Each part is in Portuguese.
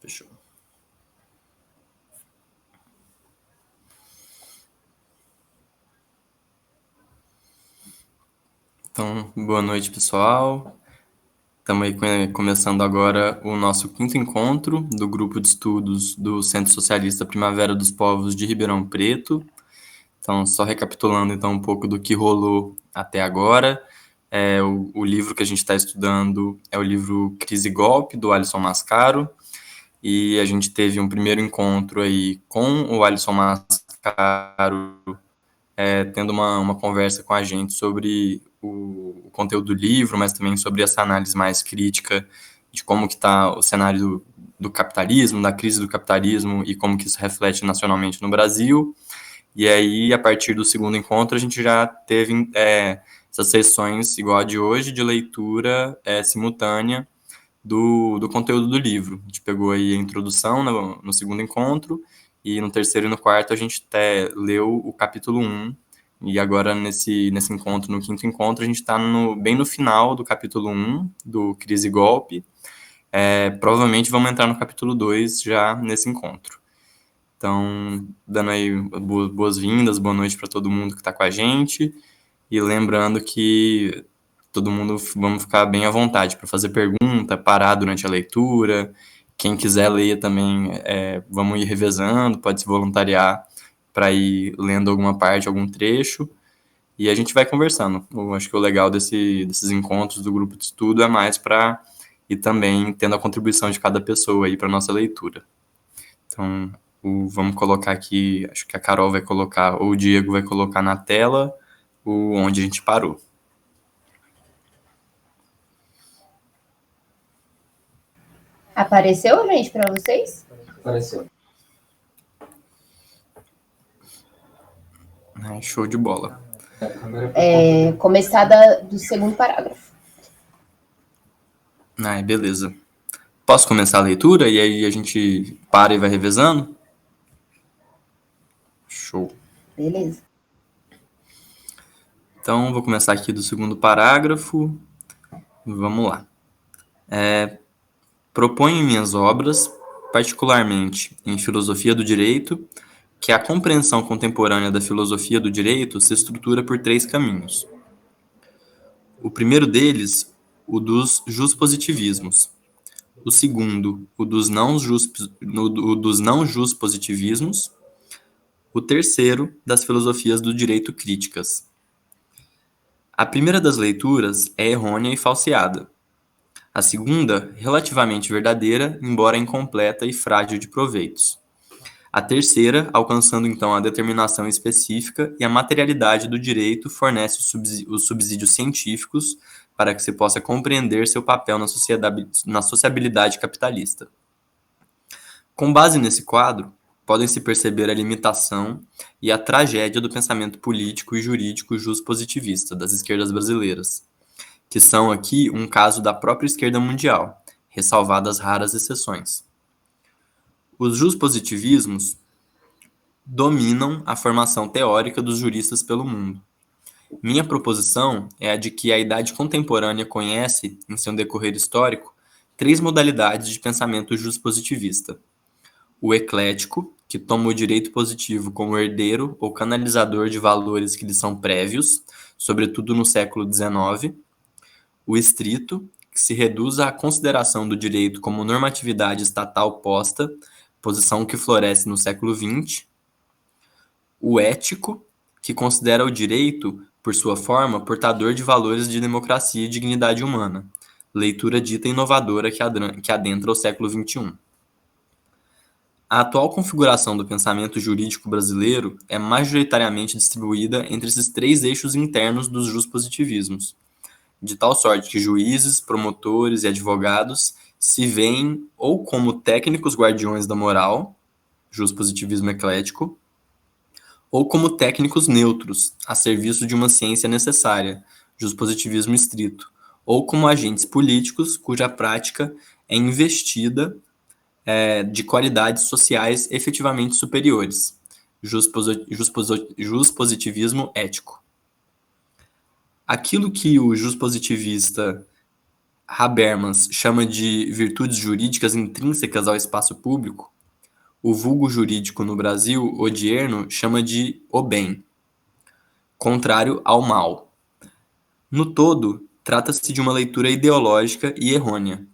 Fechou. Então, boa noite, pessoal. Estamos aí começando agora o nosso quinto encontro do grupo de estudos do Centro Socialista Primavera dos Povos de Ribeirão Preto. Então, só recapitulando então um pouco do que rolou até agora. O livro que a gente está estudando é o livro Crise e Golpe, do Alisson Mascaro. E a gente teve um primeiro encontro aí com o Alisson Mascaro, tendo uma conversa com a gente sobre o conteúdo do livro, mas também sobre essa análise mais crítica de como que está o cenário do capitalismo, da crise do capitalismo e como que isso reflete nacionalmente no Brasil. E aí, a partir do segundo encontro, a gente já teve essas sessões, igual a de hoje, de leitura simultânea do conteúdo do livro. A gente pegou aí a introdução no segundo encontro, e no terceiro e no quarto a gente leu o capítulo 1, e agora nesse encontro, no quinto encontro, a gente está bem no final do capítulo 1, do Crise e Golpe. Provavelmente vamos entrar no capítulo 2 já nesse encontro. Então, dando aí boas-vindas, boa noite para todo mundo que está com a gente, e lembrando que todo mundo vamos ficar bem à vontade para fazer pergunta, parar durante a leitura. Quem quiser ler também, vamos ir revezando, pode se voluntariar para ir lendo alguma parte, algum trecho, e a gente vai conversando. Eu acho que o legal desses encontros do grupo de estudo é mais para ir também tendo a contribuição de cada pessoa aí para nossa leitura. Então, vamos colocar aqui, acho que a Carol vai colocar, ou o Diego vai colocar na tela onde a gente parou. Apareceu, gente, para vocês? Apareceu. Show de bola. Começar do segundo parágrafo. Beleza. Posso começar a leitura e aí a gente para e vai revezando? Show. Beleza. Então, vou começar aqui do segundo parágrafo. Vamos lá. Proponho em minhas obras, particularmente em filosofia do direito, que a compreensão contemporânea da filosofia do direito se estrutura por 3 caminhos. O primeiro deles, o dos juspositivismos. O segundo, o dos não juspositivismos. O terceiro, das filosofias do direito críticas. A primeira das leituras é errônea e falseada. A segunda, relativamente verdadeira, embora incompleta e frágil de proveitos. A terceira, alcançando então a determinação específica e a materialidade do direito, fornece os subsídios científicos para que se possa compreender seu papel na sociabilidade capitalista. Com base nesse quadro, podem-se perceber a limitação e a tragédia do pensamento político e jurídico juspositivista das esquerdas brasileiras, que são aqui um caso da própria esquerda mundial, ressalvadas raras exceções. Os juspositivismos dominam a formação teórica dos juristas pelo mundo. Minha proposição é a de que a idade contemporânea conhece, em seu decorrer histórico, 3 modalidades de pensamento juspositivista. O eclético, que toma o direito positivo como herdeiro ou canalizador de valores que lhe são prévios, sobretudo no século XIX. O estrito, que se reduz à consideração do direito como normatividade estatal posta, posição que floresce no século XX. O ético, que considera o direito, por sua forma, portador de valores de democracia e dignidade humana, leitura dita inovadora que adentra o século XXI. A atual configuração do pensamento jurídico brasileiro é majoritariamente distribuída entre esses 3 eixos internos dos juspositivismos, de tal sorte que juízes, promotores e advogados se veem ou como técnicos guardiões da moral, juspositivismo eclético, ou como técnicos neutros, a serviço de uma ciência necessária, juspositivismo estrito, ou como agentes políticos cuja prática é investida de qualidades sociais efetivamente superiores, juspositivismo ético. Aquilo que o juspositivista Habermas chama de virtudes jurídicas intrínsecas ao espaço público, o vulgo jurídico no Brasil, odierno, chama de o bem, contrário ao mal. No todo, trata-se de uma leitura ideológica e errônea.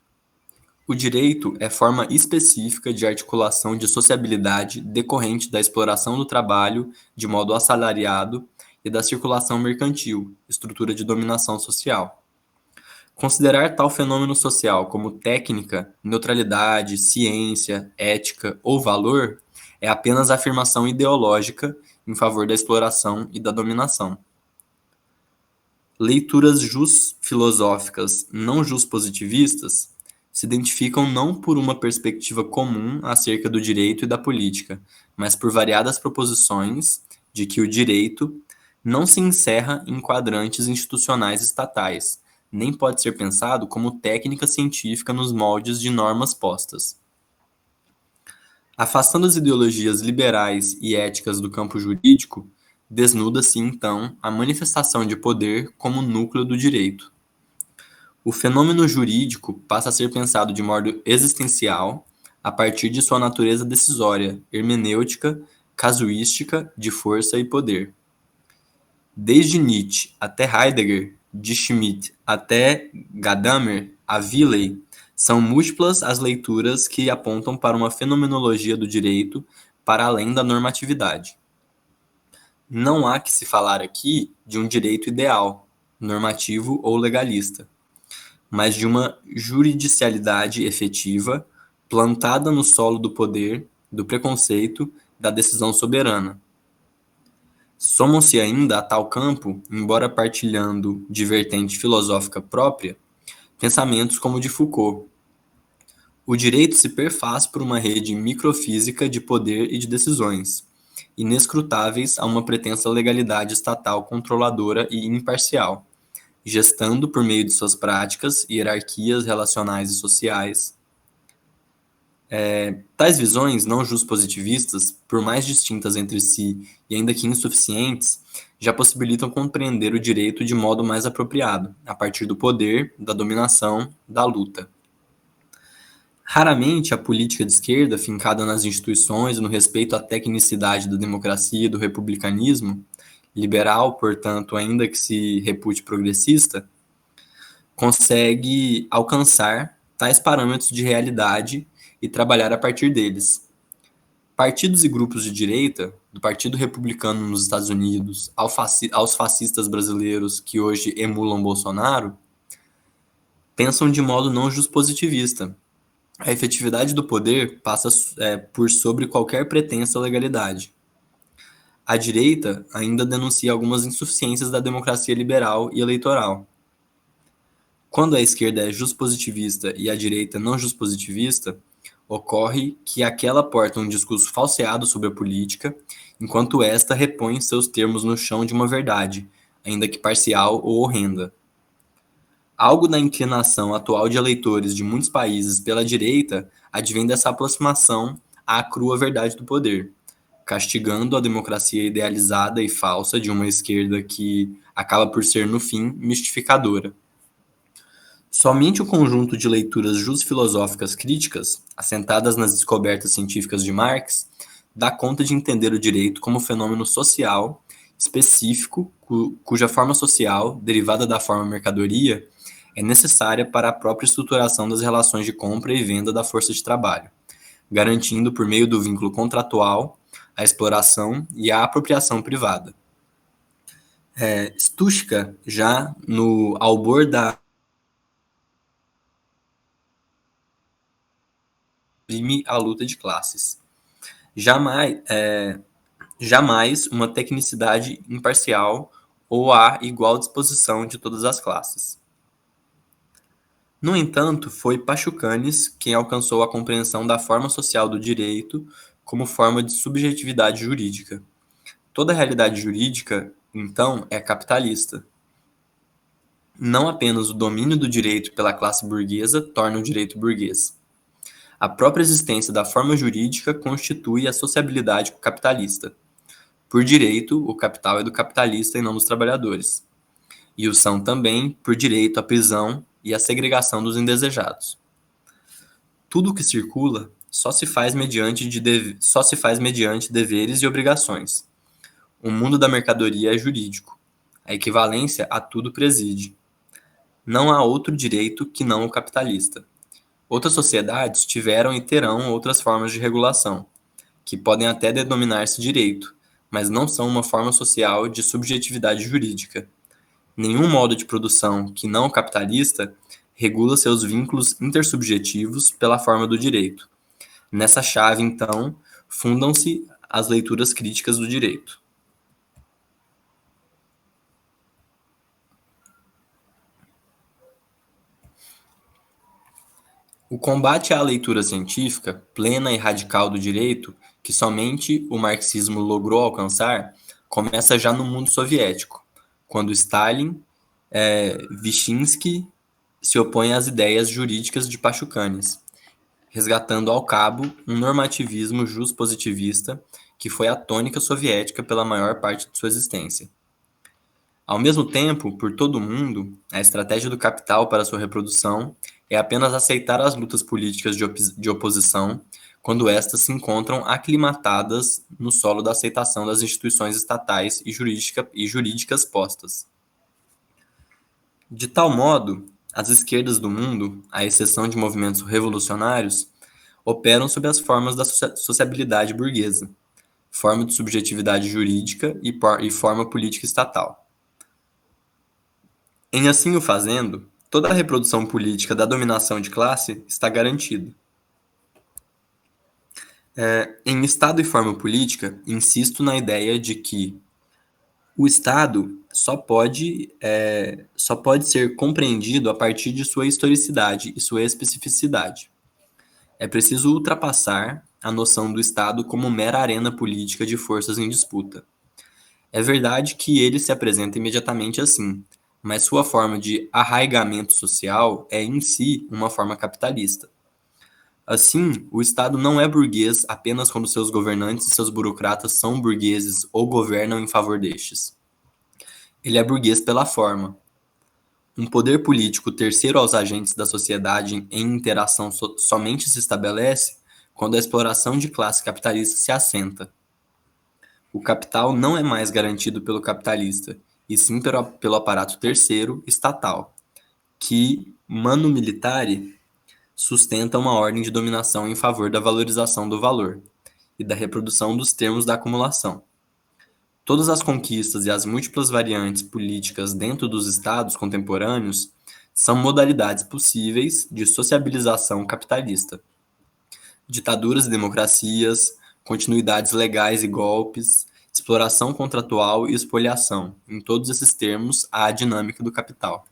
O direito é forma específica de articulação de sociabilidade decorrente da exploração do trabalho de modo assalariado e da circulação mercantil, estrutura de dominação social. Considerar tal fenômeno social como técnica, neutralidade, ciência, ética ou valor é apenas afirmação ideológica em favor da exploração e da dominação. Leituras jus-filosóficas não jus-positivistas se identificam não por uma perspectiva comum acerca do direito e da política, mas por variadas proposições de que o direito não se encerra em quadrantes institucionais estatais, nem pode ser pensado como técnica científica nos moldes de normas postas. Afastando as ideologias liberais e éticas do campo jurídico, desnuda-se, então, a manifestação de poder como núcleo do direito. O fenômeno jurídico passa a ser pensado de modo existencial a partir de sua natureza decisória, hermenêutica, casuística, de força e poder. Desde Nietzsche até Heidegger, de Schmitt até Gadamer a Willey, são múltiplas as leituras que apontam para uma fenomenologia do direito para além da normatividade. Não há que se falar aqui de um direito ideal, normativo ou legalista, mas de uma juridicialidade efetiva, plantada no solo do poder, do preconceito, da decisão soberana. Somam-se ainda a tal campo, embora partilhando de vertente filosófica própria, pensamentos como o de Foucault. O direito se perfaz por uma rede microfísica de poder e de decisões, inescrutáveis a uma pretensa legalidade estatal controladora e imparcial, gestando por meio de suas práticas, hierarquias relacionais e sociais. Tais visões não positivistas, por mais distintas entre si e ainda que insuficientes, já possibilitam compreender o direito de modo mais apropriado, a partir do poder, da dominação, da luta. Raramente a política de esquerda, fincada nas instituições e no respeito à tecnicidade da democracia e do republicanismo, liberal, portanto, ainda que se repute progressista, consegue alcançar tais parâmetros de realidade e trabalhar a partir deles. Partidos e grupos de direita, do Partido Republicano nos Estados Unidos aos fascistas brasileiros que hoje emulam Bolsonaro, pensam de modo não positivistas. A efetividade do poder passa por sobre qualquer pretensa legalidade. A direita ainda denuncia algumas insuficiências da democracia liberal e eleitoral. Quando a esquerda é positivista e a direita não positivista, ocorre que aquela porta um discurso falseado sobre a política, enquanto esta repõe seus termos no chão de uma verdade, ainda que parcial ou horrenda. Algo da inclinação atual de eleitores de muitos países pela direita advém dessa aproximação à crua verdade do poder, castigando a democracia idealizada e falsa de uma esquerda que acaba por ser, no fim, mistificadora. Somente o conjunto de leituras filosóficas críticas, assentadas nas descobertas científicas de Marx, dá conta de entender o direito como fenômeno social específico, cuja forma social, derivada da forma mercadoria, é necessária para a própria estruturação das relações de compra e venda da força de trabalho, garantindo, por meio do vínculo contratual, a exploração e a apropriação privada. Stuttgart, já no albor da a luta de classes. Jamais uma tecnicidade imparcial ou a igual disposição de todas as classes. No entanto, foi Pachucanes quem alcançou a compreensão da forma social do direito como forma de subjetividade jurídica. Toda realidade jurídica, então, é capitalista. Não apenas o domínio do direito pela classe burguesa torna o direito burguês. A própria existência da forma jurídica constitui a sociabilidade capitalista. Por direito, o capital é do capitalista e não dos trabalhadores. E o são também, por direito, a prisão, e a segregação dos indesejados. Tudo o que circula só se faz mediante deveres e obrigações. O mundo da mercadoria é jurídico. A equivalência a tudo preside. Não há outro direito que não o capitalista. Outras sociedades tiveram e terão outras formas de regulação, que podem até denominar-se direito, mas não são uma forma social de subjetividade jurídica. Nenhum modo de produção que não o capitalista regula seus vínculos intersubjetivos pela forma do direito. Nessa chave, então, fundam-se as leituras críticas do direito. O combate à leitura científica, plena e radical do direito, que somente o marxismo logrou alcançar, começa já no mundo soviético, quando Stalin, Vyshensky se opõe às ideias jurídicas de Pachucanes, resgatando ao cabo um normativismo juspositivista que foi a tônica soviética pela maior parte de sua existência. Ao mesmo tempo, por todo o mundo, a estratégia do capital para sua reprodução é apenas aceitar as lutas políticas de oposição quando estas se encontram aclimatadas no solo da aceitação das instituições estatais e jurídicas postas. De tal modo, as esquerdas do mundo, à exceção de movimentos revolucionários, operam sob as formas da sociabilidade burguesa, forma de subjetividade jurídica e forma política estatal. Em assim o fazendo, toda a reprodução política da dominação de classe está garantida. Em Estado e forma política, insisto na ideia de que o Estado só pode ser compreendido a partir de sua historicidade e sua especificidade. É preciso ultrapassar a noção do Estado como mera arena política de forças em disputa. É verdade que ele se apresenta imediatamente assim, mas sua forma de arraigamento social é em si uma forma capitalista. Assim, o Estado não é burguês apenas quando seus governantes e seus burocratas são burgueses ou governam em favor destes. Ele é burguês pela forma. Um poder político terceiro aos agentes da sociedade em interação somente se estabelece quando a exploração de classe capitalista se assenta. O capital não é mais garantido pelo capitalista, e sim pelo aparato terceiro, estatal, que, manu militare, sustenta uma ordem de dominação em favor da valorização do valor e da reprodução dos termos da acumulação. Todas as conquistas e as múltiplas variantes políticas dentro dos estados contemporâneos são modalidades possíveis de sociabilização capitalista. Ditaduras e democracias, continuidades legais e golpes, exploração contratual e expoliação. Em todos esses termos, há a dinâmica do capital.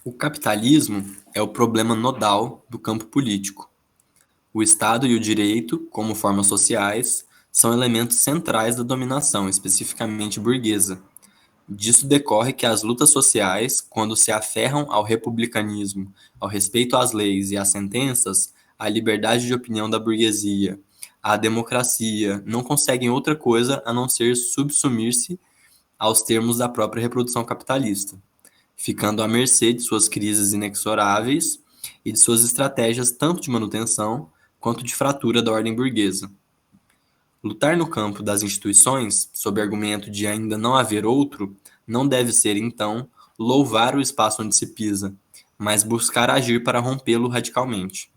O capitalismo é o problema nodal do campo político. O Estado e o direito, como formas sociais, são elementos centrais da dominação, especificamente burguesa. Disso decorre que as lutas sociais, quando se aferram ao republicanismo, ao respeito às leis e às sentenças, à liberdade de opinião da burguesia, à democracia, não conseguem outra coisa a não ser subsumir-se aos termos da própria reprodução capitalista, ficando à mercê de suas crises inexoráveis e de suas estratégias tanto de manutenção quanto de fratura da ordem burguesa. Lutar no campo das instituições, sob argumento de ainda não haver outro, não deve ser, então, louvar o espaço onde se pisa, mas buscar agir para rompê-lo radicalmente.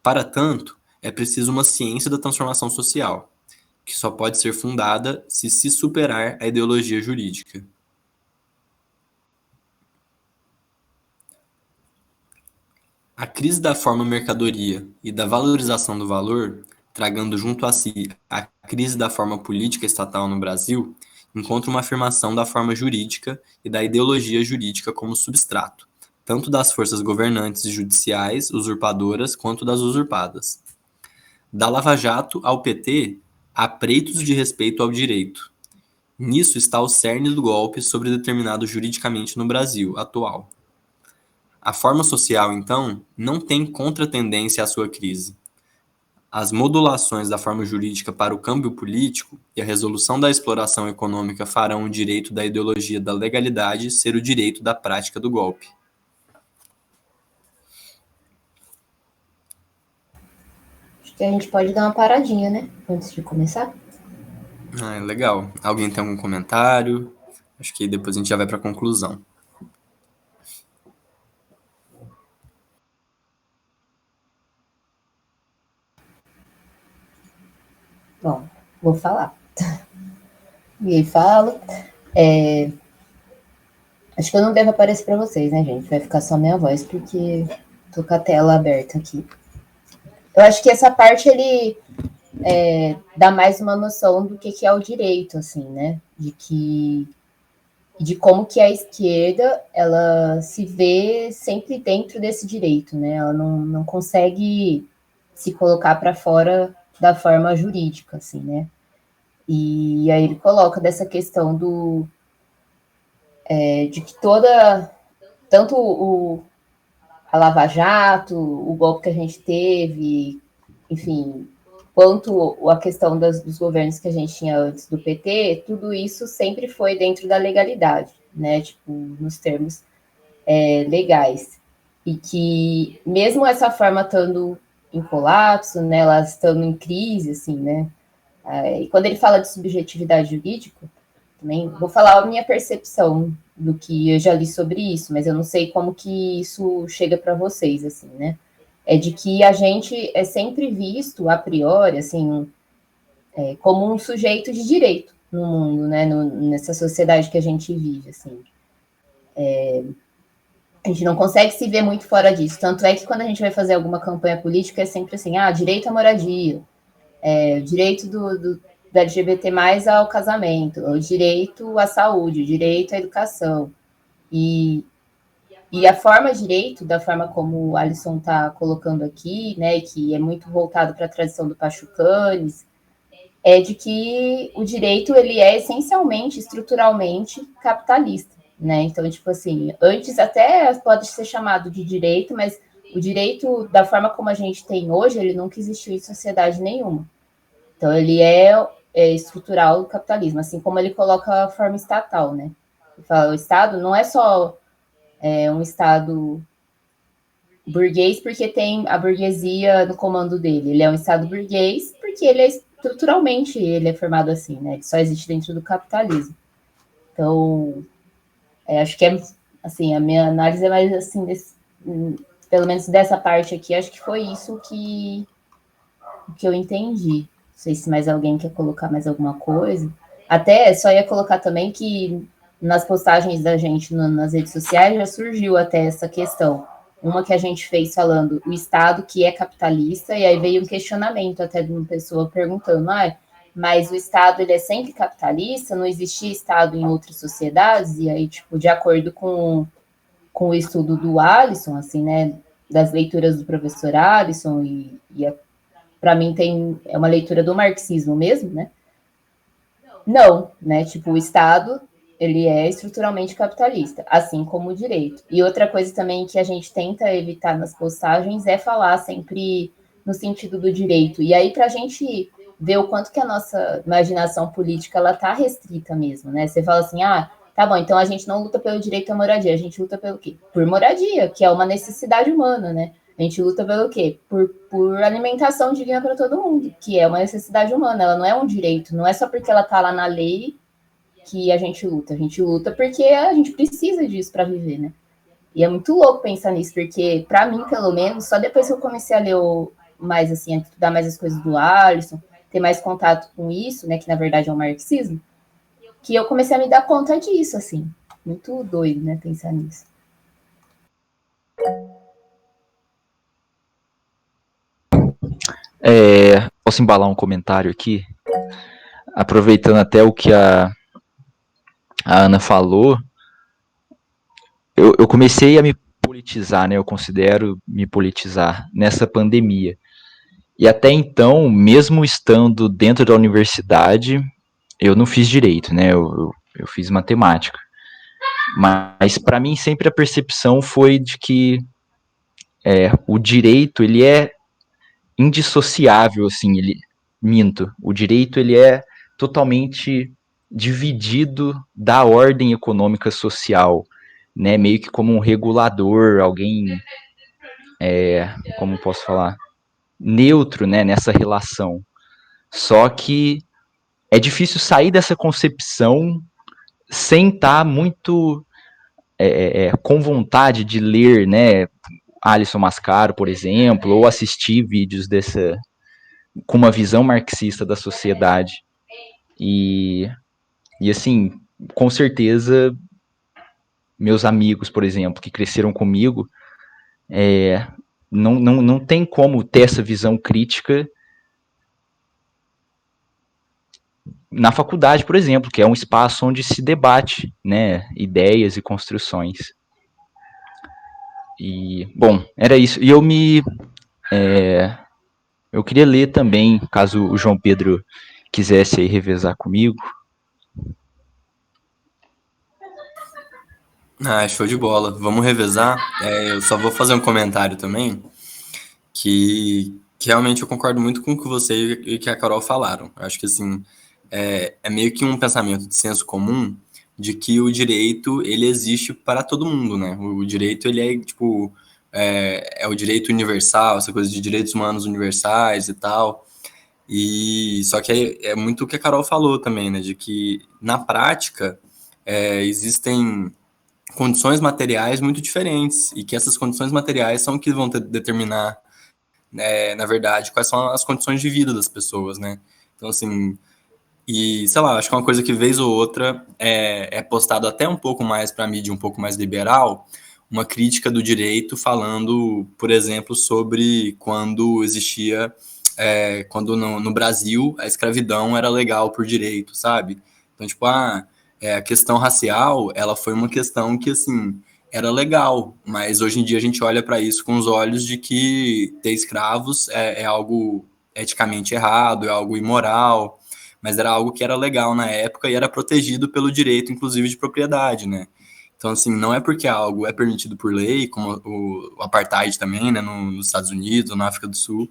Para tanto, é preciso uma ciência da transformação social, que só pode ser fundada se superar a ideologia jurídica. A crise da forma mercadoria e da valorização do valor, tragando junto a si a crise da forma política estatal no Brasil, encontra uma afirmação da forma jurídica e da ideologia jurídica como substrato, tanto das forças governantes e judiciais usurpadoras quanto das usurpadas. Da Lava Jato ao PT, há preitos de respeito ao direito. Nisso está o cerne do golpe sobredeterminado juridicamente no Brasil atual. A forma social, então, não tem contratendência à sua crise. As modulações da forma jurídica para o câmbio político e a resolução da exploração econômica farão o direito da ideologia da legalidade ser o direito da prática do golpe. Acho que a gente pode dar uma paradinha, né? Antes de começar. Legal. Alguém tem algum comentário? Acho que depois a gente já vai para a conclusão. Bom, vou falar. E aí falo. Acho que eu não devo aparecer para vocês, né, gente? Vai ficar só minha voz, porque tô com a tela aberta aqui. Eu acho que essa parte, ele dá mais uma noção do que é o direito, assim, né? De como que a esquerda, ela se vê sempre dentro desse direito, né? Ela não consegue se colocar para fora da forma jurídica, assim, né? E aí ele coloca dessa questão de que tanto a Lava Jato, o golpe que a gente teve, enfim, quanto a questão dos governos que a gente tinha antes do PT, tudo isso sempre foi dentro da legalidade, né? Tipo, nos termos legais. E que mesmo essa forma estando em colapso, né, elas estando em crise, assim, né? E quando ele fala de subjetividade jurídica, também vou falar a minha percepção do que eu já li sobre isso, mas eu não sei como que isso chega para vocês, assim, né? É de que a gente é sempre visto, a priori, assim, como um sujeito de direito no mundo, né? Nessa sociedade que a gente vive, assim. A gente não consegue se ver muito fora disso. Tanto é que quando a gente vai fazer alguma campanha política, é sempre assim, direito à moradia, direito do LGBT+, ao casamento, o direito à saúde, o direito à educação. E a forma direito, da forma como o Alisson está colocando aqui, né, que é muito voltado para a tradição do Pachucanes, é de que o direito ele é essencialmente, estruturalmente capitalista, né? Então, tipo assim, antes até pode ser chamado de direito, mas o direito, da forma como a gente tem hoje, ele nunca existiu em sociedade nenhuma. Então, ele é estrutural do capitalismo, assim como ele coloca a forma estatal, né? Ele fala, o Estado não é só um Estado burguês porque tem a burguesia no comando dele. Ele é um Estado burguês porque ele é estruturalmente ele é formado assim, né? Ele só existe dentro do capitalismo. Então, acho que assim, a minha análise é mais assim, pelo menos dessa parte aqui, acho que foi isso que eu entendi. Não sei se mais alguém quer colocar mais alguma coisa. Até só ia colocar também que nas postagens da gente nas redes sociais já surgiu até essa questão. Uma que a gente fez falando o Estado que é capitalista, e aí veio um questionamento até de uma pessoa perguntando, mas o Estado ele é sempre capitalista? Não existia Estado em outras sociedades? E aí, tipo, de acordo com o estudo do Alisson, assim, né, das leituras do professor Alisson, para mim é uma leitura do marxismo mesmo, né? Não, né? Tipo, o Estado, ele é estruturalmente capitalista, assim como o direito. E outra coisa também que a gente tenta evitar nas postagens é falar sempre no sentido do direito. E aí, para a gente ver o quanto que a nossa imaginação política, ela tá restrita mesmo, né? Você fala assim, tá bom, então a gente não luta pelo direito à moradia, a gente luta pelo quê? Por moradia, que é uma necessidade humana, né? A gente luta pelo quê? Por alimentação digna para todo mundo, que é uma necessidade humana, ela não é um direito, não é só porque ela está lá na lei que a gente luta porque a gente precisa disso para viver, né? E é muito louco pensar nisso, porque para mim, pelo menos, só depois que eu comecei a ler mais assim, a estudar mais as coisas do Alisson, ter mais contato com isso, né, que na verdade é o marxismo, que eu comecei a me dar conta disso, assim. Muito doido, né, pensar nisso. Posso embalar um comentário aqui? Aproveitando até o que a Ana falou, eu comecei a me politizar, né? Eu considero me politizar nessa pandemia. E até então, mesmo estando dentro da universidade, eu não fiz direito, né? Eu fiz matemática. Mas para mim sempre a percepção foi de que o direito ele é indissociável, assim, minto, o direito ele é totalmente dividido da ordem econômica social, né, meio que como um regulador, alguém, como posso falar, neutro, né, nessa relação. Só que é difícil sair dessa concepção sem estar muito com vontade de ler, né, Alisson Mascaro, por exemplo, ou assistir vídeos com uma visão marxista da sociedade. E assim, com certeza, meus amigos, por exemplo, que cresceram comigo, não tem como ter essa visão crítica na faculdade, por exemplo, que é um espaço onde se debate, né, ideias e construções. E, bom, era isso. E eu queria ler também, caso o João Pedro quisesse aí revezar comigo. Show de bola. Vamos revezar. Eu só vou fazer um comentário também, que realmente eu concordo muito com o que você e que a Carol falaram. Eu acho que, assim, é meio que um pensamento de senso comum de que o direito, ele existe para todo mundo, né? O direito, ele é, tipo, é o direito universal, essa coisa de direitos humanos universais e tal. E só que é muito o que a Carol falou também, né? De que, na prática, existem condições materiais muito diferentes e que essas condições materiais são que vão determinar, na verdade, quais são as condições de vida das pessoas, né? Então, assim, e sei lá, acho que uma coisa que vez ou outra é postado até um pouco mais para a mídia um pouco mais liberal, uma crítica do direito falando, por exemplo, sobre quando existia, quando no Brasil a escravidão era legal por direito, sabe? Então, tipo, a questão racial, ela foi uma questão que, assim, era legal, mas hoje em dia a gente olha para isso com os olhos de que ter escravos é algo eticamente errado, é algo imoral, mas era algo que era legal na época e era protegido pelo direito, inclusive, de propriedade, né? Então, assim, não é porque algo é permitido por lei, como o apartheid também, né, nos Estados Unidos ou na África do Sul,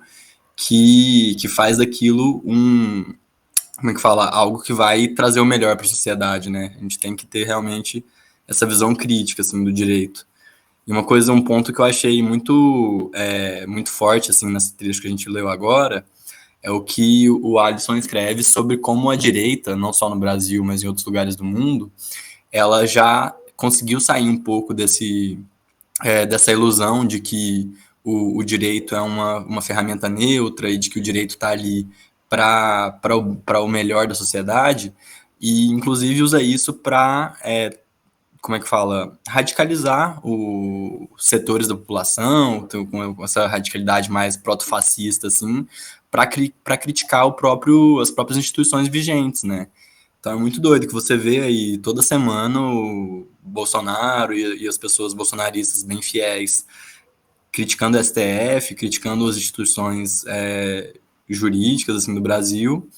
que faz daquilo como é que fala, algo que vai trazer o melhor para a sociedade, né? A gente tem que ter realmente essa visão crítica, assim, do direito. E um ponto que eu achei muito forte, assim, nessa trecho que a gente leu agora, é o que o Alisson escreve sobre como a direita, não só no Brasil, mas em outros lugares do mundo, ela já conseguiu sair um pouco dessa ilusão de que o direito é uma ferramenta neutra e de que o direito está ali para o melhor da sociedade, e inclusive usa isso para, como é que fala, radicalizar os setores da população, então, com essa radicalidade mais proto-fascista, assim, para criticar as próprias instituições vigentes, né? Então é muito doido que você vê aí toda semana o Bolsonaro e as pessoas bolsonaristas bem fiéis criticando o STF, criticando as instituições jurídicas assim, do Brasil,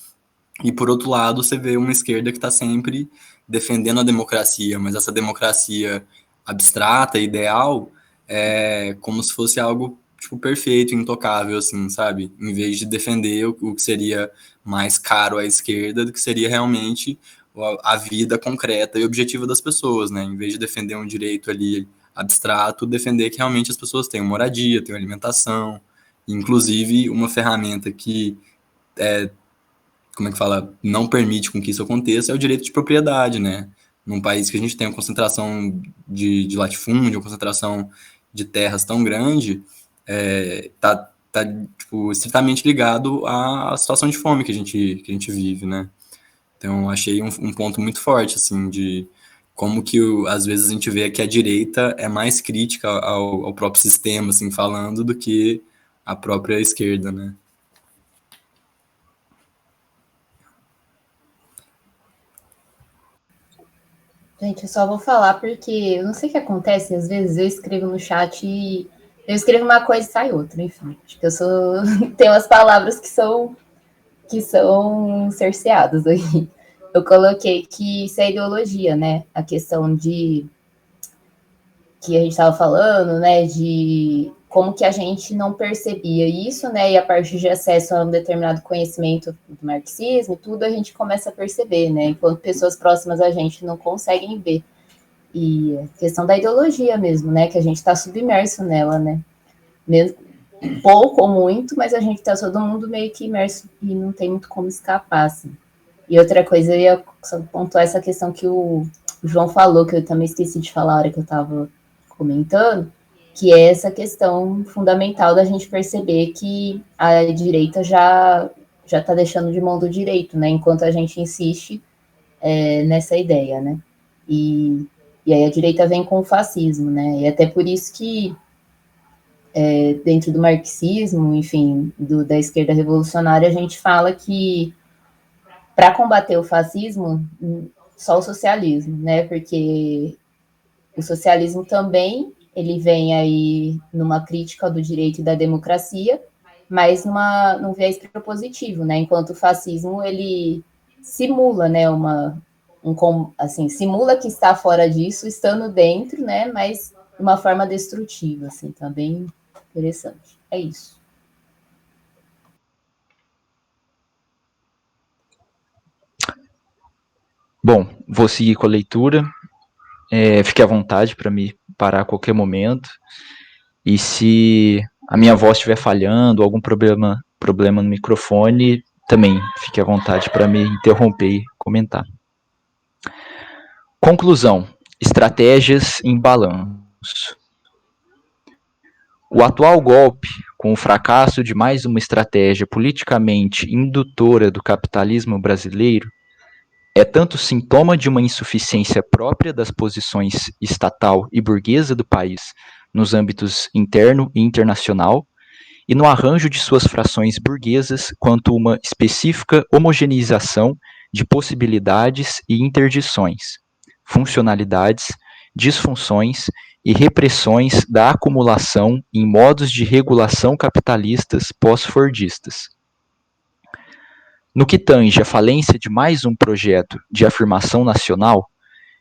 e por outro lado você vê uma esquerda que está sempre defendendo a democracia, mas essa democracia abstrata, ideal, como se fosse algo tipo, perfeito, intocável, assim, sabe? Em vez de defender o que seria mais caro à esquerda, do que seria realmente a vida concreta e objetiva das pessoas, né? Em vez de defender um direito ali abstrato, defender que realmente as pessoas tenham moradia, tenham alimentação, inclusive uma ferramenta que como é que fala, não permite com que isso aconteça é o direito de propriedade, né? Num país que a gente tem uma concentração de latifúndio, uma concentração de terras tão grande, tá tipo, estritamente ligado à situação de fome que a gente vive, né? Então, achei um ponto muito forte, assim, de como que às vezes a gente vê que a direita é mais crítica ao próprio sistema, assim, falando, do que a própria esquerda, né? Gente, eu só vou falar porque eu não sei o que acontece, às vezes eu escrevo no chat e eu escrevo uma coisa e sai outra, enfim. Acho que eu sou. Tem umas palavras que são cerceadas aí. Eu coloquei que isso é ideologia, né? A questão de que a gente estava falando, né? De como que a gente não percebia isso, né? E a partir de acesso a um determinado conhecimento do marxismo, tudo a gente começa a perceber, né? Enquanto pessoas próximas a gente não conseguem ver. E a questão da ideologia mesmo, né? Que a gente está submerso nela, né? Mesmo pouco ou muito, mas a gente está todo mundo meio que imerso e não tem muito como escapar, assim. E outra coisa, eu ia só pontuar essa questão que o João falou, que eu também esqueci de falar a hora que eu estava comentando, que é essa questão fundamental da gente perceber que a direita já está deixando de mão do direito, né? Enquanto a gente insiste nessa ideia, né? E aí a direita vem com o fascismo, né? E até por isso que dentro do marxismo, enfim, da esquerda revolucionária, a gente fala que para combater o fascismo, só o socialismo, né? Porque o socialismo também ele vem aí numa crítica do direito e da democracia, mas num viés propositivo, né? Enquanto o fascismo ele simula, né? Assim, simula que está fora disso, estando dentro, né? Mas de uma forma destrutiva, assim, também interessante. É isso. Bom, vou seguir com a leitura. Fique à vontade para me parar a qualquer momento. E se a minha voz estiver falhando, algum problema no microfone, também fique à vontade para me interromper e comentar. Conclusão: estratégias em balanço. O atual golpe, com o fracasso de mais uma estratégia politicamente indutora do capitalismo brasileiro, é tanto sintoma de uma insuficiência própria das posições estatal e burguesa do país nos âmbitos interno e internacional, e no arranjo de suas frações burguesas, quanto uma específica homogeneização de possibilidades e interdições, funcionalidades, disfunções e repressões da acumulação em modos de regulação capitalistas pós-fordistas. No que tange à falência de mais um projeto de afirmação nacional,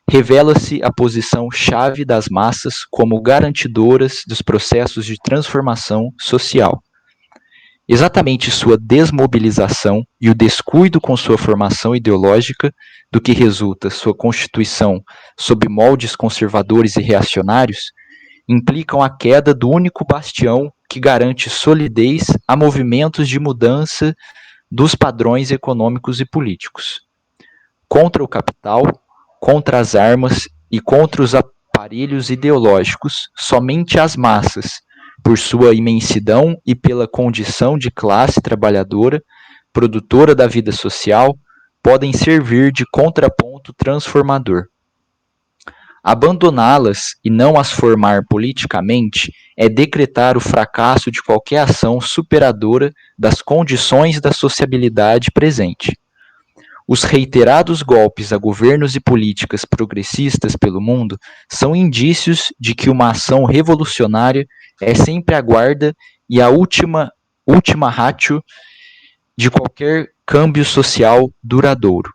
revela-se a posição chave das massas como garantidoras dos processos de transformação social. Exatamente sua desmobilização e o descuido com sua formação ideológica, do que resulta sua constituição sob moldes conservadores e reacionários, implicam a queda do único bastião que garante solidez a movimentos de mudança dos padrões econômicos e políticos. Contra o capital, contra as armas e contra os aparelhos ideológicos, somente as massas, por sua imensidão e pela condição de classe trabalhadora, produtora da vida social, podem servir de contraponto transformador. Abandoná-las e não as formar politicamente é decretar o fracasso de qualquer ação superadora das condições da sociabilidade presente. Os reiterados golpes a governos e políticas progressistas pelo mundo são indícios de que uma ação revolucionária é sempre a guarda e a última ratio de qualquer câmbio social duradouro.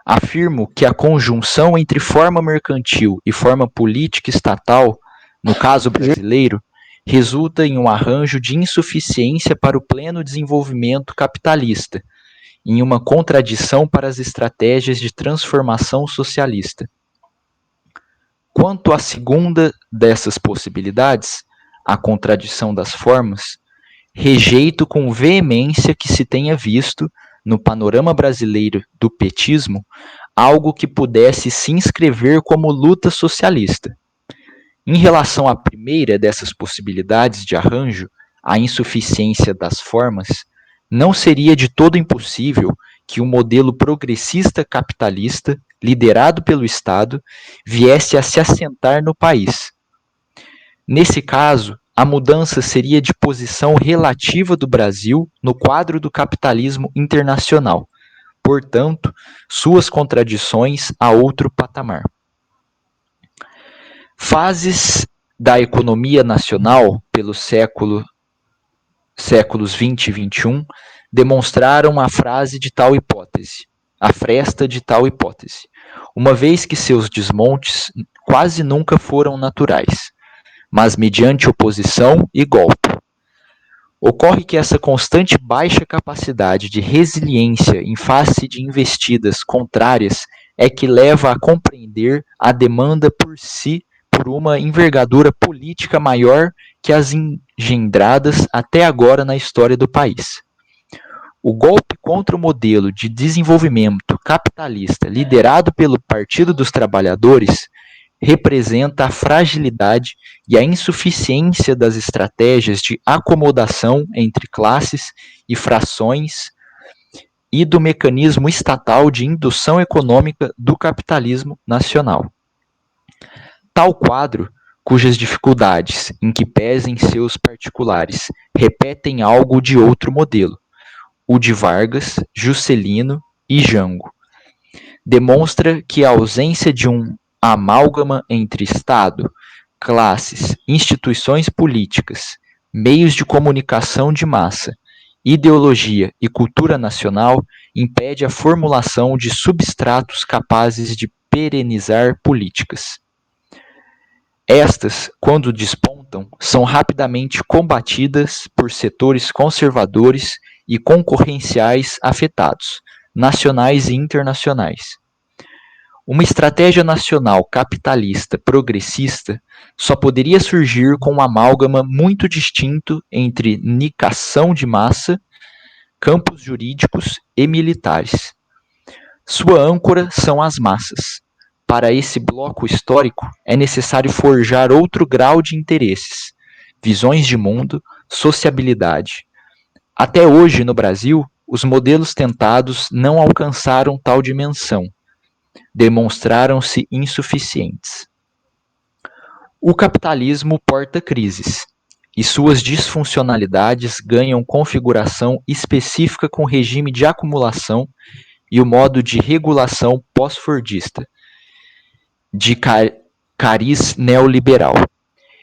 Afirmo que a conjunção entre forma mercantil e forma política estatal, no caso brasileiro, resulta em um arranjo de insuficiência para o pleno desenvolvimento capitalista, em uma contradição para as estratégias de transformação socialista. Quanto à segunda dessas possibilidades, a contradição das formas, rejeito com veemência que se tenha visto, no panorama brasileiro do petismo, algo que pudesse se inscrever como luta socialista. Em relação à primeira dessas possibilidades de arranjo, a insuficiência das formas, não seria de todo impossível que um modelo progressista capitalista, liderado pelo Estado, viesse a se assentar no país. Nesse caso, a mudança seria de posição relativa do Brasil no quadro do capitalismo internacional, portanto, suas contradições a outro patamar. Fases da economia nacional pelos séculos 20 e 21 demonstraram a fresta de tal hipótese, uma vez que seus desmontes quase nunca foram naturais. mas mediante oposição e golpe. Ocorre que essa constante baixa capacidade de resiliência em face de investidas contrárias é que leva a compreender a demanda por si por uma envergadura política maior que as engendradas até agora na história do país. O golpe contra o modelo de desenvolvimento capitalista liderado pelo Partido dos Trabalhadores representa a fragilidade e a insuficiência das estratégias de acomodação entre classes e frações e do mecanismo estatal de indução econômica do capitalismo nacional. Tal quadro, cujas dificuldades, em que pesem seus particulares, repetem algo de outro modelo, o de Vargas, Juscelino e Jango, demonstra que a ausência de um amálgama entre Estado, classes, instituições políticas, meios de comunicação de massa, ideologia e cultura nacional impede a formulação de substratos capazes de perenizar políticas. Estas, quando despontam, são rapidamente combatidas por setores conservadores e concorrenciais afetados, nacionais e internacionais. Uma estratégia nacional capitalista progressista só poderia surgir com um amálgama muito distinto entre nicação de massa, campos jurídicos e militares. Sua âncora são as massas. Para esse bloco histórico, é necessário forjar outro grau de interesses, visões de mundo, sociabilidade. Até hoje, no Brasil, os modelos tentados não alcançaram tal dimensão. Demonstraram-se insuficientes. O capitalismo porta crises, e suas disfuncionalidades ganham configuração específica com o regime de acumulação e o modo de regulação pós-fordista, de cariz neoliberal.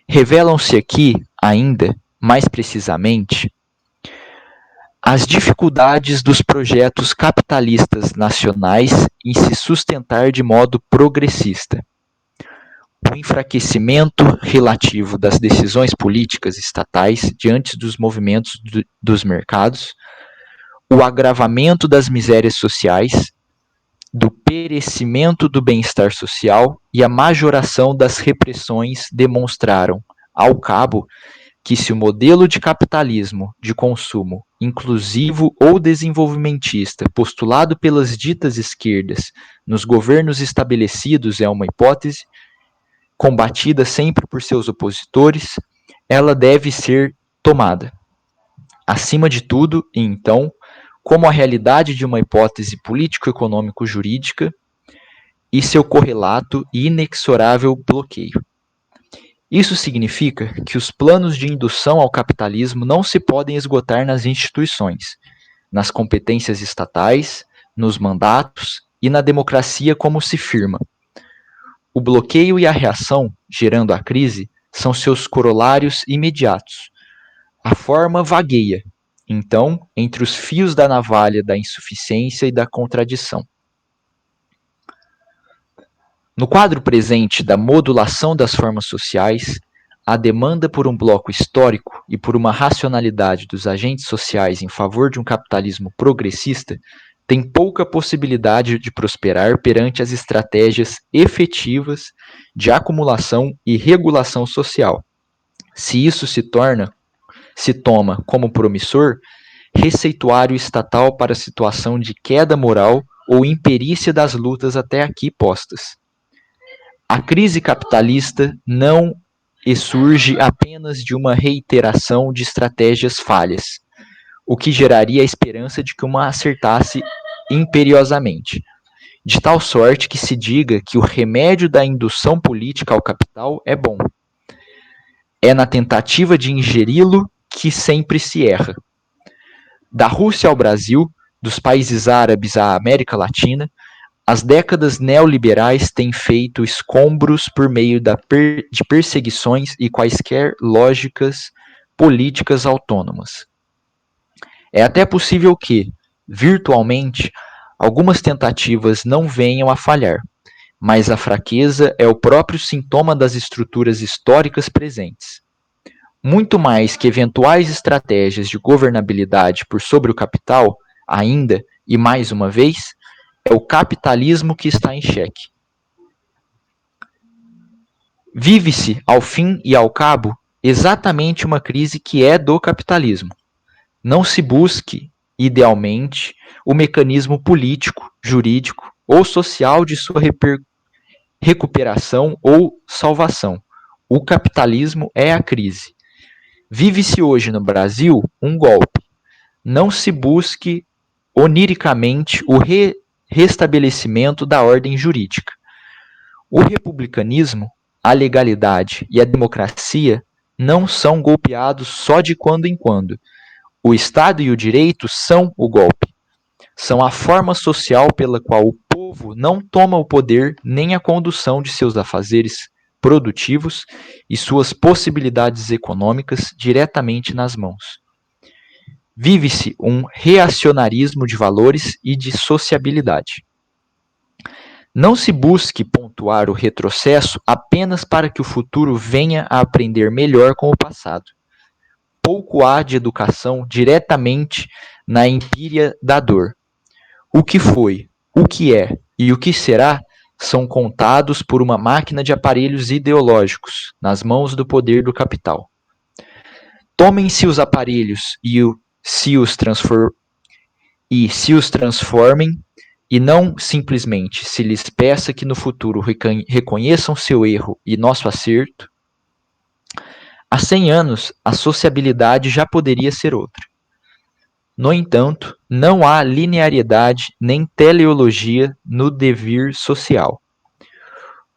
Revelam-se aqui, ainda, mais precisamente, as dificuldades dos projetos capitalistas nacionais em se sustentar de modo progressista. O enfraquecimento relativo das decisões políticas estatais diante dos movimentos dos mercados, o agravamento das misérias sociais, do perecimento do bem-estar social e a majoração das repressões demonstraram, ao cabo, que se o modelo de capitalismo de consumo inclusivo ou desenvolvimentista postulado pelas ditas esquerdas nos governos estabelecidos é uma hipótese, combatida sempre por seus opositores, ela deve ser tomada. Acima de tudo, e então, como a realidade de uma hipótese político-econômico-jurídica e seu correlato e inexorável bloqueio. Isso significa que os planos de indução ao capitalismo não se podem esgotar nas instituições, nas competências estatais, nos mandatos e na democracia como se firma. O bloqueio e a reação, gerando a crise, são seus corolários imediatos. A forma vagueia, então, entre os fios da navalha da insuficiência e da contradição. No quadro presente da modulação das formas sociais, a demanda por um bloco histórico e por uma racionalidade dos agentes sociais em favor de um capitalismo progressista tem pouca possibilidade de prosperar perante as estratégias efetivas de acumulação e regulação social. Se isso se toma como promissor, receituário estatal para a situação de queda moral ou imperícia das lutas até aqui postas. A crise capitalista não surge apenas de uma reiteração de estratégias falhas, o que geraria a esperança de que uma acertasse imperiosamente, de tal sorte que se diga que o remédio da indução política ao capital é bom. É na tentativa de ingeri-lo que sempre se erra. Da Rússia ao Brasil, dos países árabes à América Latina, as décadas neoliberais têm feito escombros por meio de perseguições e quaisquer lógicas políticas autônomas. É até possível que, virtualmente, algumas tentativas não venham a falhar, mas a fraqueza é o próprio sintoma das estruturas históricas presentes. Muito mais que eventuais estratégias de governabilidade por sobre o capital, ainda, e mais uma vez, é o capitalismo que está em xeque. Vive-se, ao fim e ao cabo, exatamente uma crise que é do capitalismo. Não se busque, idealmente, o mecanismo político, jurídico ou social de sua recuperação ou salvação. O capitalismo é a crise. Vive-se hoje no Brasil um golpe. Não se busque oniricamente o restabelecimento da ordem jurídica. O republicanismo, a legalidade e a democracia não são golpeados só de quando em quando. O Estado e o direito são o golpe. São a forma social pela qual o povo não toma o poder nem a condução de seus afazeres produtivos e suas possibilidades econômicas diretamente nas mãos. Vive-se um reacionarismo de valores e de sociabilidade. Não se busque pontuar o retrocesso apenas para que o futuro venha a aprender melhor com o passado. Pouco há de educação diretamente na empíria da dor. O que foi, o que é e o que será são contados por uma máquina de aparelhos ideológicos nas mãos do poder do capital. Tomem-se os aparelhos e se os transformem, e não simplesmente se lhes peça que no futuro reconheçam seu erro e nosso acerto. Há 100 anos, a sociabilidade já poderia ser outra. No entanto, não há linearidade nem teleologia no devir social.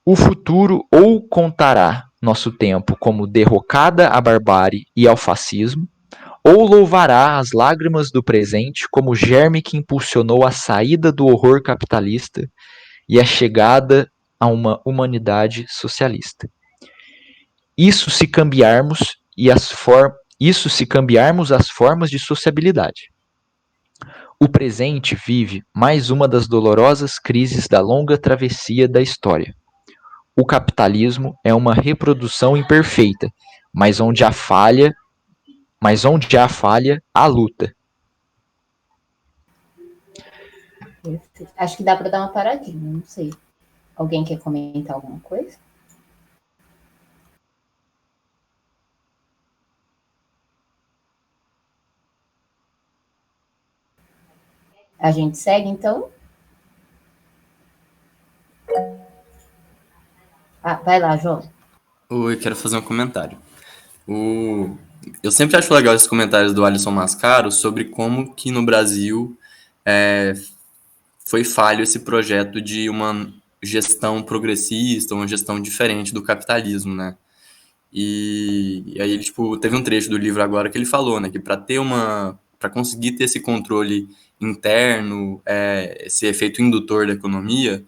O futuro ou contará nosso tempo como derrocada à barbárie e ao fascismo, ou louvará as lágrimas do presente como germe que impulsionou a saída do horror capitalista e a chegada a uma humanidade socialista. Isso se cambiarmos as formas de sociabilidade. O presente vive mais uma das dolorosas crises da longa travessia da história. O capitalismo é uma reprodução imperfeita, mas onde há falha, há luta. Acho que dá para dar uma paradinha, não sei. Alguém quer comentar alguma coisa? A gente segue, então? Vai lá, João. Eu quero fazer um comentário. Eu sempre acho legal esses comentários do Alisson Mascaro sobre como que no Brasil foi falho esse projeto de uma gestão progressista, uma gestão diferente do capitalismo, né? E aí ele teve um trecho do livro agora que ele falou, né, que para conseguir ter esse controle interno, esse efeito indutor da economia,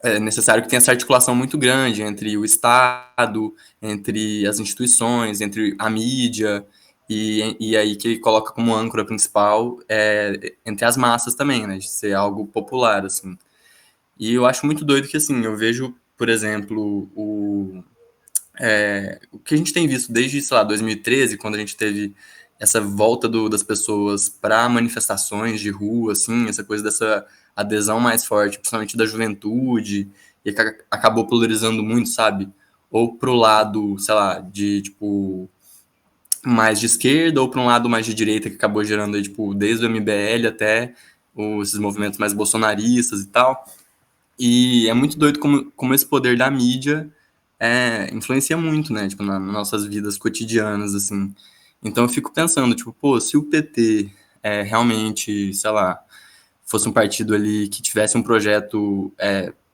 é necessário que tenha essa articulação muito grande entre o Estado, entre as instituições, entre a mídia, e aí que ele coloca como âncora principal entre as massas também, né, de ser algo popular, assim. E eu acho muito doido que, assim, eu vejo, por exemplo, o que a gente tem visto desde, sei lá, 2013, quando a gente teve essa volta das pessoas para manifestações de rua, assim, essa coisa dessa adesão mais forte, principalmente da juventude, e que acabou polarizando muito, sabe? Ou pro lado, sei lá, de, mais de esquerda, ou para um lado mais de direita, que acabou gerando, desde o MBL até esses movimentos mais bolsonaristas e tal. E é muito doido como esse poder da mídia influencia muito, né, nas nossas vidas cotidianas, assim. Então eu fico pensando, se o PT realmente, sei lá, fosse um partido ali que tivesse um projeto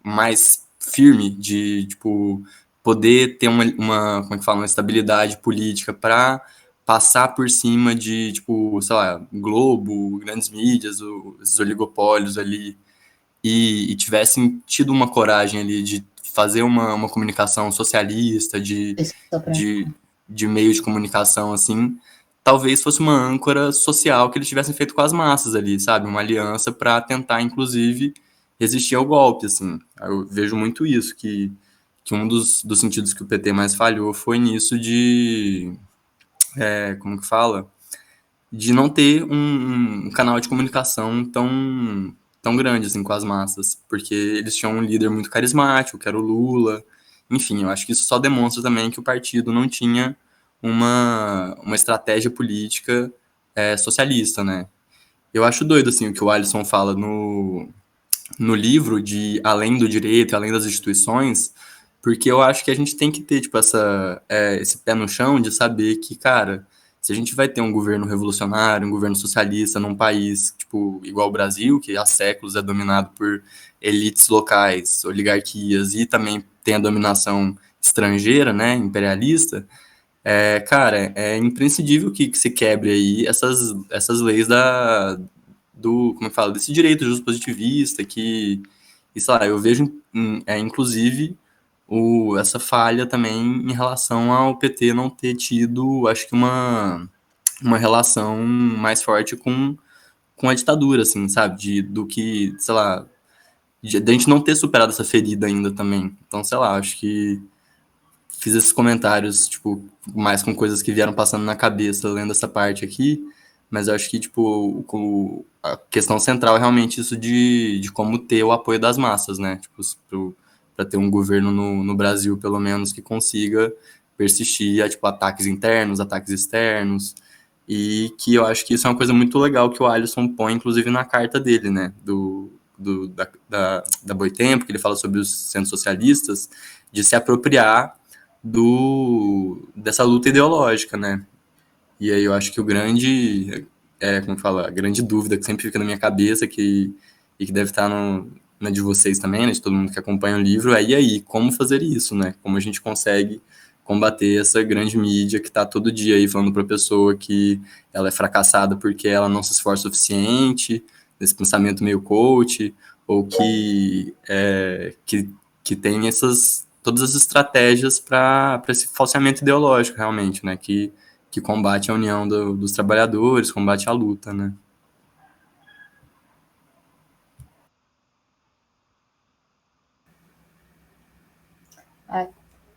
mais firme de, poder ter uma como é que fala, uma estabilidade política para passar por cima de, sei lá, Globo, grandes mídias, esses oligopólios ali, e tivessem tido uma coragem ali de fazer uma comunicação socialista, de meio de comunicação, assim, talvez fosse uma âncora social que eles tivessem feito com as massas ali, sabe? Uma aliança para tentar, inclusive, resistir ao golpe, assim. Eu vejo muito isso, que um dos sentidos que o PT mais falhou foi nisso de, como que fala? De não ter um canal de comunicação tão grande, assim, com as massas, porque eles tinham um líder muito carismático, que era o Lula. Enfim, eu acho que isso só demonstra também que o partido não tinha uma estratégia política socialista, né? Eu acho doido, assim, o que o Alisson fala no livro de além do direito, além das instituições, porque eu acho que a gente tem que ter, tipo, esse pé no chão de saber que, cara, se a gente vai ter um governo revolucionário, um governo socialista num país, tipo, igual o Brasil, que há séculos é dominado por elites locais, oligarquias e também tem a dominação estrangeira, né, imperialista, cara, é imprescindível que se quebre aí essas leis como é que fala, desse direito justo positivista e sei lá, eu vejo, inclusive, essa falha também em relação ao PT não ter tido, acho que uma relação mais forte com a ditadura, assim, sabe, do que, sei lá, de a gente não ter superado essa ferida ainda também. Então, sei lá, acho que fiz esses comentários, tipo, mais com coisas que vieram passando na cabeça lendo essa parte aqui, mas eu acho que, tipo, a questão central é realmente isso de como ter o apoio das massas, né? Tipo, para ter um governo no Brasil, pelo menos, que consiga persistir a, tipo, ataques internos, ataques externos, e que eu acho que isso é uma coisa muito legal que o Alisson põe, inclusive, na carta dele, né? Da Boitempo, que ele fala sobre os centros socialistas, de se apropriar dessa luta ideológica, né? E aí eu acho que como fala, a grande dúvida que sempre fica na minha cabeça e que deve estar na de vocês também, né, de todo mundo que acompanha o livro, e aí, como fazer isso, né? Como a gente consegue combater essa grande mídia que está todo dia aí falando para a pessoa que ela é fracassada porque ela não se esforça o suficiente, esse pensamento meio coach, ou que tem todas as estratégias para esse falseamento ideológico, realmente, né? Que combate a união dos trabalhadores, combate a luta, né?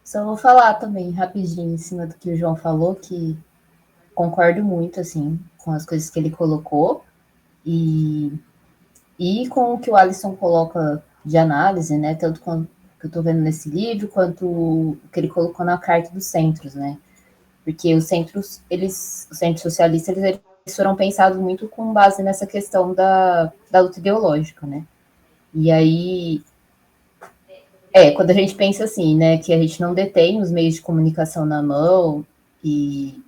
Só vou falar também rapidinho em cima do que o João falou, que concordo muito, assim, com as coisas que ele colocou e com o que o Alisson coloca de análise, né, tanto com que eu estou vendo nesse livro, quanto o que ele colocou na carta dos centros, né, porque os centros socialistas, eles foram pensados muito com base nessa questão da luta ideológica, né, e aí, quando a gente pensa assim, né, que a gente não detém os meios de comunicação na mão e,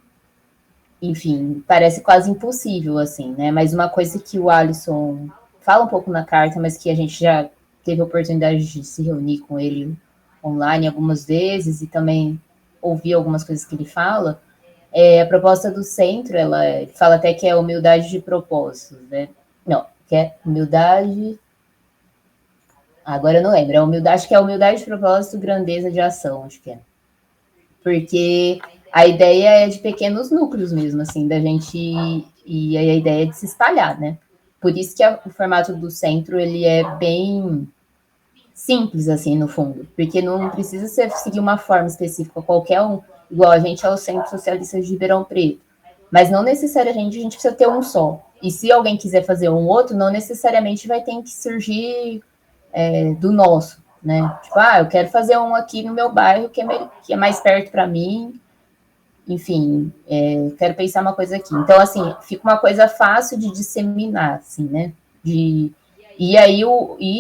enfim, parece quase impossível, assim, né, mas uma coisa que o Alisson fala um pouco na carta, mas que a gente já teve a oportunidade de se reunir com ele online algumas vezes e também ouvir algumas coisas que ele fala, a proposta do centro, ela fala até que é humildade de propósitos, né? Não, que é humildade... Agora eu não lembro, acho que é humildade de propósito, grandeza de ação, acho que é. Porque a ideia é de pequenos núcleos mesmo, assim, da gente... E a ideia é de se espalhar, né? Por isso que o formato do centro, ele é bem simples, assim, no fundo. Porque não precisa seguir uma forma específica, qualquer um, igual a gente é o Centro Socialista de Ribeirão Preto. Mas não necessariamente a gente precisa ter um só. E se alguém quiser fazer um outro, não necessariamente vai ter que surgir do nosso, né? Tipo, eu quero fazer um aqui no meu bairro que é mais perto para mim. Enfim, quero pensar uma coisa aqui. Então, assim, fica uma coisa fácil de disseminar, assim, né? E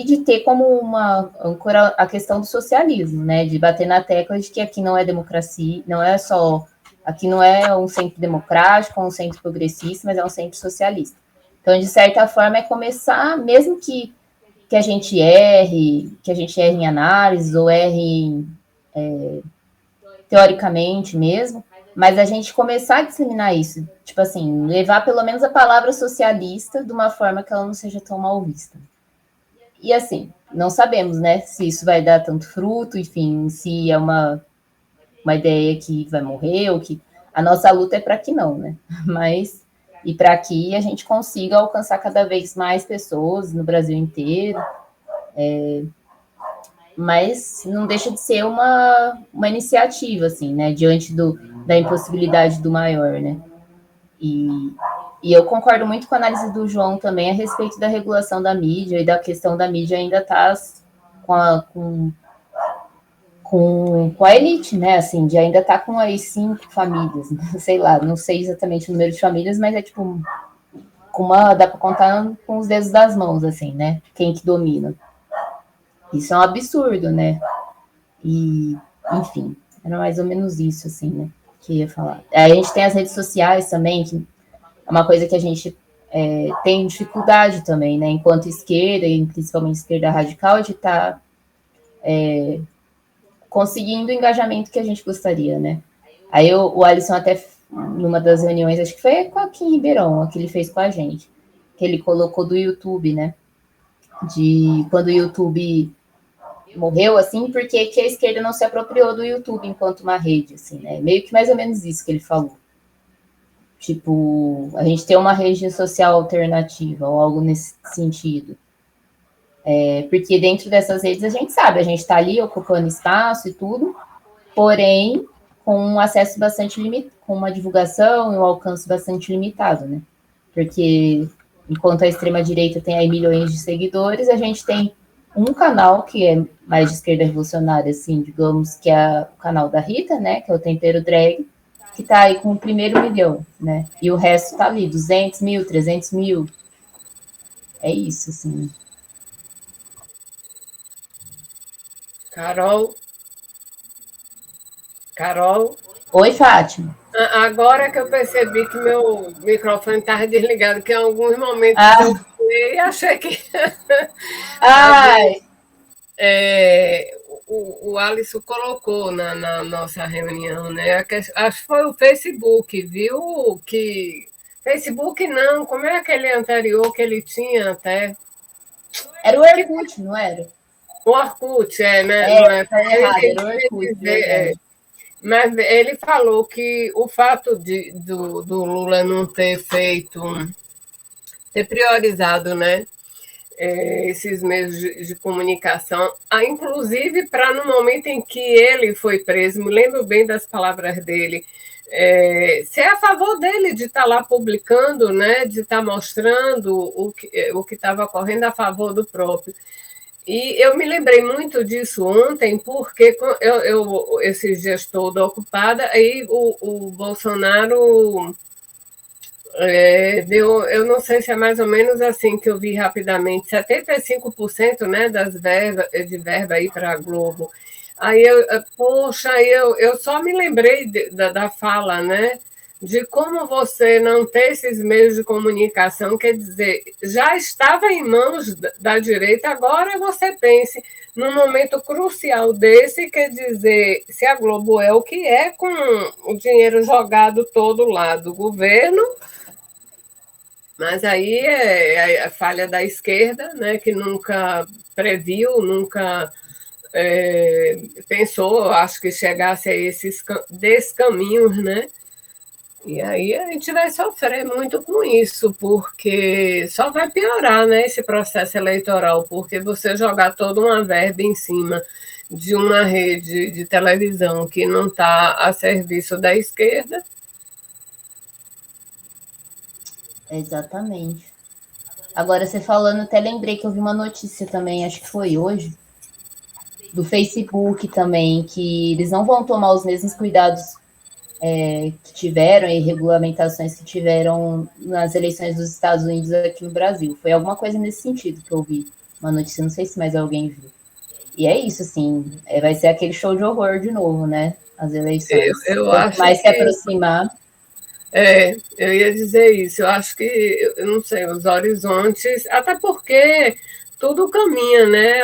de ter como uma âncora a questão do socialismo, né? De bater na tecla de que aqui não é democracia, não é só... Aqui não é um centro democrático, um centro progressista, mas é um centro socialista. Então, de certa forma, é começar, mesmo que a gente erre em análise ou erre teoricamente mesmo, mas a gente começar a disseminar isso, tipo assim, levar pelo menos a palavra socialista de uma forma que ela não seja tão mal vista. E assim, não sabemos, né, se isso vai dar tanto fruto, enfim, se é uma ideia que vai morrer, ou que a nossa luta é para que não, né, mas e para que a gente consiga alcançar cada vez mais pessoas no Brasil inteiro, Mas não deixa de ser uma iniciativa, assim, né? Diante da impossibilidade do maior, né? E eu concordo muito com a análise do João também a respeito da regulação da mídia e da questão da mídia ainda estar com a elite, né? Assim, de ainda estar com as 5 famílias, sei lá, não sei exatamente o número de famílias, mas é tipo dá para contar com os dedos das mãos, assim, né? Quem que domina. Isso é um absurdo, né? E, enfim, era mais ou menos isso, assim, né? Que eu ia falar. A gente tem as redes sociais também, que é uma coisa que a gente tem dificuldade também, né? Enquanto esquerda, e principalmente esquerda radical, de estar conseguindo o engajamento que a gente gostaria, né? Aí o Alisson até, numa das reuniões, acho que foi com a Kim Ribeirão, a que ele fez com a gente, que ele colocou do YouTube, né? De quando o YouTube morreu, assim, porque que a esquerda não se apropriou do YouTube enquanto uma rede, assim, né? Meio que mais ou menos isso que ele falou. Tipo, a gente tem uma rede social alternativa, ou algo nesse sentido. Porque dentro dessas redes a gente sabe, a gente está ali ocupando espaço e tudo, porém com um acesso bastante limitado, com uma divulgação e um alcance bastante limitado, né? Porque enquanto a extrema-direita tem aí milhões de seguidores, a gente tem um canal que é mais de esquerda revolucionária, assim, digamos, que é o canal da Rita, né? Que é o Tempero Drag, que está aí com o primeiro milhão, né? E o resto está ali, 200 mil, 300 mil. É isso, assim. Carol. Oi, Fátima. Agora que eu percebi que meu microfone estava desligado, que em alguns momentos eu fui e achei que. Ai! O Alisson colocou na nossa reunião, né? Acho que foi o Facebook, viu? Que. Facebook não, como é aquele anterior que ele tinha até? Era o Orkut, não era? O Orkut, né? Não é errado, era o Orkut, mas ele falou que o fato do Lula não ter ter priorizado, né, esses meios de comunicação, inclusive para no momento em que ele foi preso, me lembro bem das palavras dele, ser a favor dele de estar lá publicando, né, de estar mostrando o que estava ocorrendo a favor do próprio. E eu me lembrei muito disso ontem, porque esses dias estou ocupada, aí o Bolsonaro deu, eu não sei se é mais ou menos assim que eu vi rapidamente, 75%, né, de verba aí para a Globo. Aí, eu só me lembrei da fala, né, de como você não ter esses meios de comunicação, quer dizer, já estava em mãos da direita, agora você pense num momento crucial desse, quer dizer, se a Globo é o que é, com o dinheiro jogado todo lá do governo, mas aí é a falha da esquerda, né, que nunca previu, nunca pensou, acho que chegasse a esses descaminhos, né? E aí a gente vai sofrer muito com isso, porque só vai piorar, né, esse processo eleitoral, porque você jogar toda uma verba em cima de uma rede de televisão que não está a serviço da esquerda. Exatamente. Agora, você falando, até lembrei que eu vi uma notícia também, acho que foi hoje, do Facebook também, que eles não vão tomar os mesmos cuidados que tiveram e regulamentações que tiveram nas eleições dos Estados Unidos aqui no Brasil. Foi alguma coisa nesse sentido que eu vi. Uma notícia, não sei se mais alguém viu. E é isso, assim, vai ser aquele show de horror de novo, né? As eleições. Eu acho mais se aproximar. Eu ia dizer isso. Eu acho que, eu não sei, os horizontes, até porque tudo caminha, né?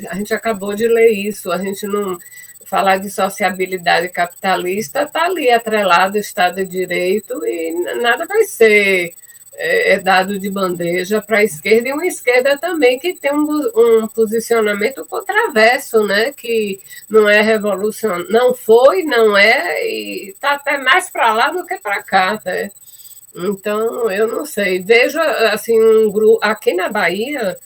A gente acabou de ler isso, a gente não falar de sociabilidade capitalista, está ali atrelado ao Estado de Direito e nada vai ser dado de bandeja para a esquerda, e uma esquerda também que tem um posicionamento controverso, né? Que não é revolucionário, não foi, não é, e está até mais para lá do que para cá, né? Então, eu não sei. Vejo assim, um grupo aqui na Bahia,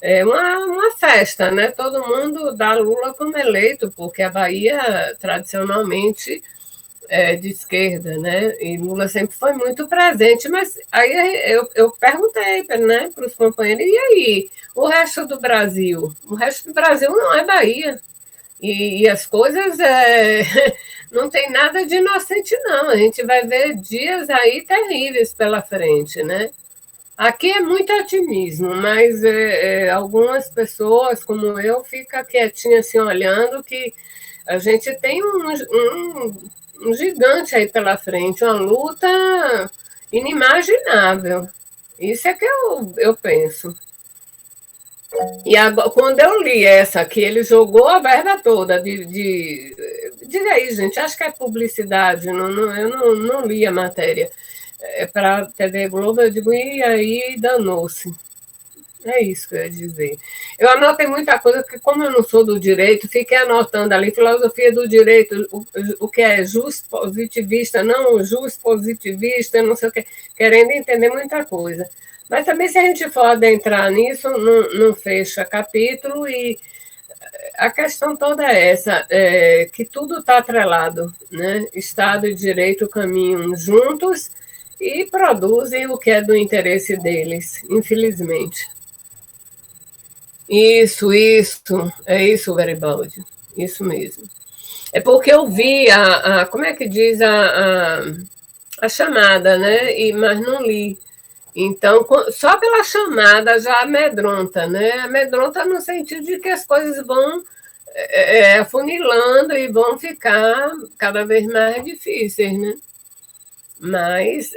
é uma festa, né? Todo mundo dá Lula como eleito, porque a Bahia, tradicionalmente, é de esquerda, né? E Lula sempre foi muito presente, mas aí eu perguntei, né, para os companheiros, e aí, o resto do Brasil? O resto do Brasil não é Bahia. E as coisas não tem nada de inocente, não. A gente vai ver dias aí terríveis pela frente, né? Aqui é muito otimismo, mas algumas pessoas, como eu, ficam quietinhas assim, olhando que a gente tem um gigante aí pela frente, uma luta inimaginável. Isso é que eu penso. E agora, quando eu li essa aqui, ele jogou a verba toda diga aí, gente, acho que é publicidade, eu não li a matéria. Para a TV Globo, eu digo, e aí danou-se. É isso que eu ia dizer. Eu anotei muita coisa, porque como eu não sou do direito, fiquei anotando ali, filosofia do direito, o que é jus positivista, não jus positivista, não sei o que, querendo entender muita coisa. Mas também, se a gente for adentrar nisso, não fecha capítulo, e a questão toda é essa, que tudo está atrelado, né? Estado e direito caminham juntos e produzem o que é do interesse deles, infelizmente. Isso, é isso, Garibaldi, isso mesmo. É porque eu vi como é que diz a chamada, né? Mas não li. Então, só pela chamada já amedronta, né? Amedronta no sentido de que as coisas vão afunilando e vão ficar cada vez mais difíceis, né? Mas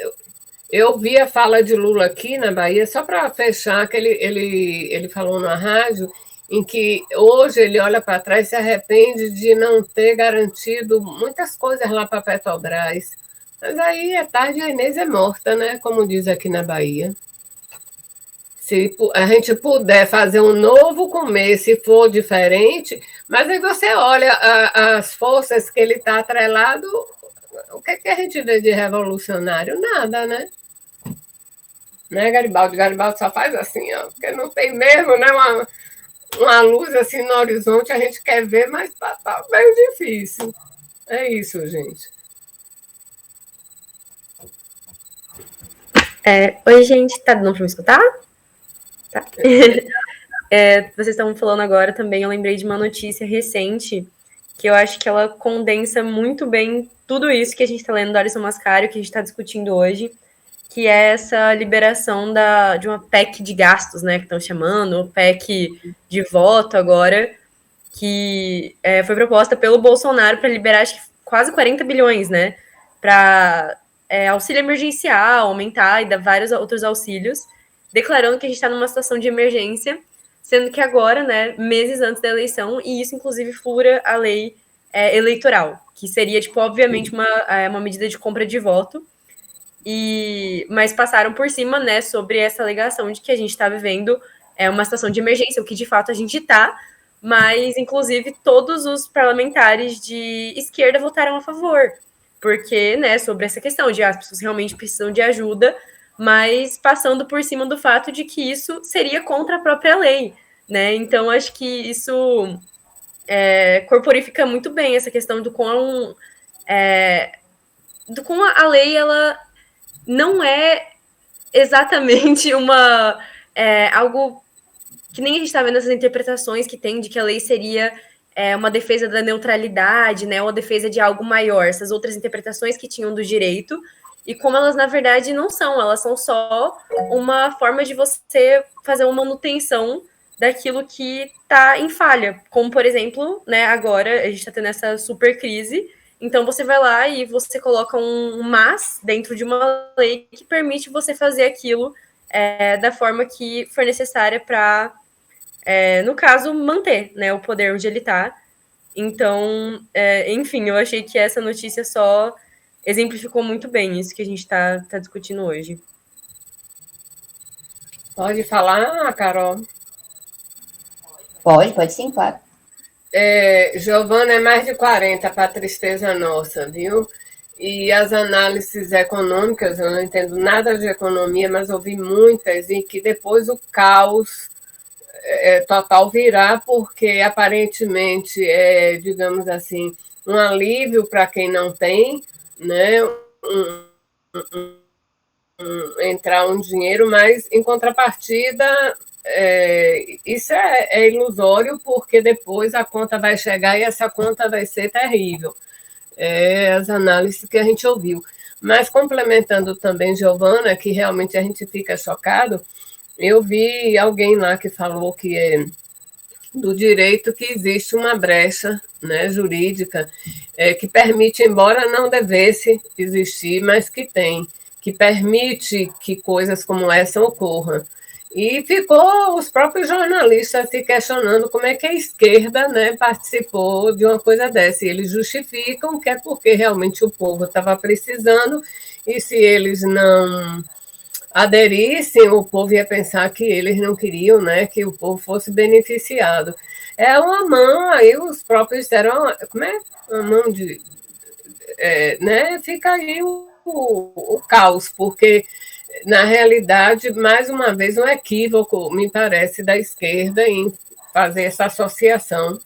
eu vi a fala de Lula aqui na Bahia, só para fechar, que ele falou na rádio, em que hoje ele olha para trás e se arrepende de não ter garantido muitas coisas lá para a Petrobras. Mas aí é tarde, a Inês é morta, né? Como diz aqui na Bahia. Se a gente puder fazer um novo começo, se for diferente, mas aí você olha as forças que ele está atrelado, o que a gente vê de revolucionário? Nada, né? Né, Garibaldi? Garibaldi só faz assim, ó, porque não tem mesmo, né? Uma luz assim no horizonte, a gente quer ver, mas tá bem difícil. É isso, gente. Oi, gente, tá dando para me escutar? Tá. Vocês estavam falando agora também, eu lembrei de uma notícia recente, que eu acho que ela condensa muito bem tudo isso que a gente está lendo do Alisson Mascaro, que a gente está discutindo hoje, que é essa liberação de uma PEC de gastos, né, que estão chamando, PEC de voto agora, que foi proposta pelo Bolsonaro para liberar acho que quase 40 bilhões, né, para auxílio emergencial, aumentar e dar vários outros auxílios, declarando que a gente está numa situação de emergência, sendo que agora, né, meses antes da eleição, e isso inclusive fura a lei eleitoral, que seria, tipo, obviamente uma medida de compra de voto, mas passaram por cima, né, sobre essa alegação de que a gente está vivendo uma situação de emergência, o que de fato a gente está, mas inclusive todos os parlamentares de esquerda votaram a favor, porque, né, sobre essa questão de as pessoas realmente precisam de ajuda, mas passando por cima do fato de que isso seria contra a própria lei, né? Então, acho que isso corporifica muito bem essa questão do como a lei, ela não é exatamente algo que nem a gente está vendo essas interpretações que tem de que a lei seria uma defesa da neutralidade, né, uma defesa de algo maior, essas outras interpretações que tinham do direito, e como elas, na verdade, não são, elas são só uma forma de você fazer uma manutenção daquilo que está em falha, como, por exemplo, né, agora a gente está tendo essa super crise, então você vai lá e você coloca um mas dentro de uma lei que permite você fazer aquilo da forma que for necessária para, no caso, manter, né, o poder onde ele está. Então, enfim, eu achei que essa notícia só exemplificou muito bem isso que a gente está discutindo hoje. Pode falar, Carol? Pode sim, claro. Giovana é mais de 40 para tristeza nossa, viu? E as análises econômicas, eu não entendo nada de economia, mas ouvi muitas, em que depois o caos total virá, porque aparentemente é, digamos assim, um alívio para quem não tem, né? Entrar um dinheiro, mas em contrapartida isso é ilusório, porque depois a conta vai chegar e essa conta vai ser terrível. As análises que a gente ouviu. Mas complementando também, Giovana, que realmente a gente fica chocado, eu vi alguém lá que falou que é do direito que existe uma brecha, né, jurídica que permite, embora não devesse existir, mas que tem, que permite que coisas como essa ocorram. E ficou os próprios jornalistas se questionando como é que a esquerda, né, participou de uma coisa dessa. E eles justificam que é porque realmente o povo estava precisando, e se eles não aderissem, o povo ia pensar que eles não queriam, né, que o povo fosse beneficiado. É uma mão, aí os próprios disseram, como é? Uma mão de... né, fica aí o caos, porque, na realidade, mais uma vez, um equívoco, me parece, da esquerda em fazer essa associação.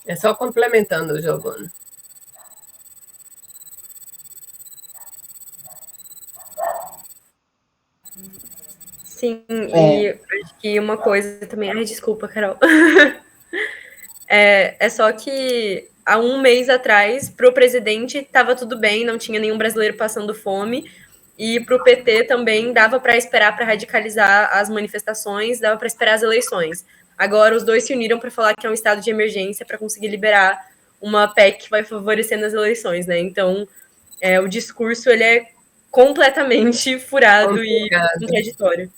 É só complementando, Giovana. Sim, e acho que uma coisa também... Ai, desculpa, Carol. É só que há um mês atrás, para o presidente, estava tudo bem, não tinha nenhum brasileiro passando fome, e para o PT também dava para esperar para radicalizar as manifestações, dava para esperar as eleições. Agora os dois se uniram para falar que é um estado de emergência para conseguir liberar uma PEC que vai favorecer nas eleições, né? Então, o discurso ele é completamente furado e contraditório.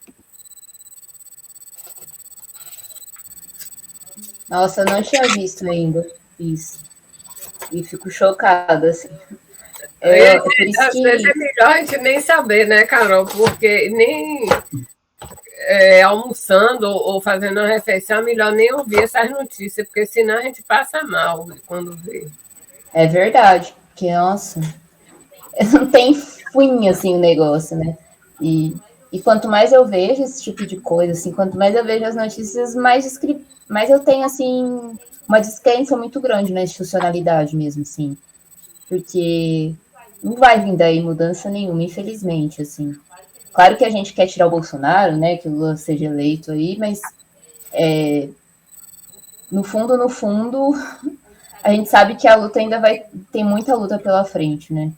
Nossa, eu não tinha visto ainda isso. E fico chocada, assim. Por isso às vezes é melhor a gente nem saber, né, Carol? Porque nem almoçando ou fazendo uma refeição, é melhor nem ouvir essas notícias, porque senão a gente passa mal quando vê. É verdade, porque, nossa, não tem fim, assim, o negócio, né? E quanto mais eu vejo esse tipo de coisa, assim, quanto mais eu vejo as notícias, mais eu tenho, assim, uma descrença muito grande na institucionalidade mesmo, assim. Porque não vai vir daí mudança nenhuma, infelizmente, assim. Claro que a gente quer tirar o Bolsonaro, né, que o Lula seja eleito aí, mas no fundo, a gente sabe que a luta ainda tem muita luta pela frente, né?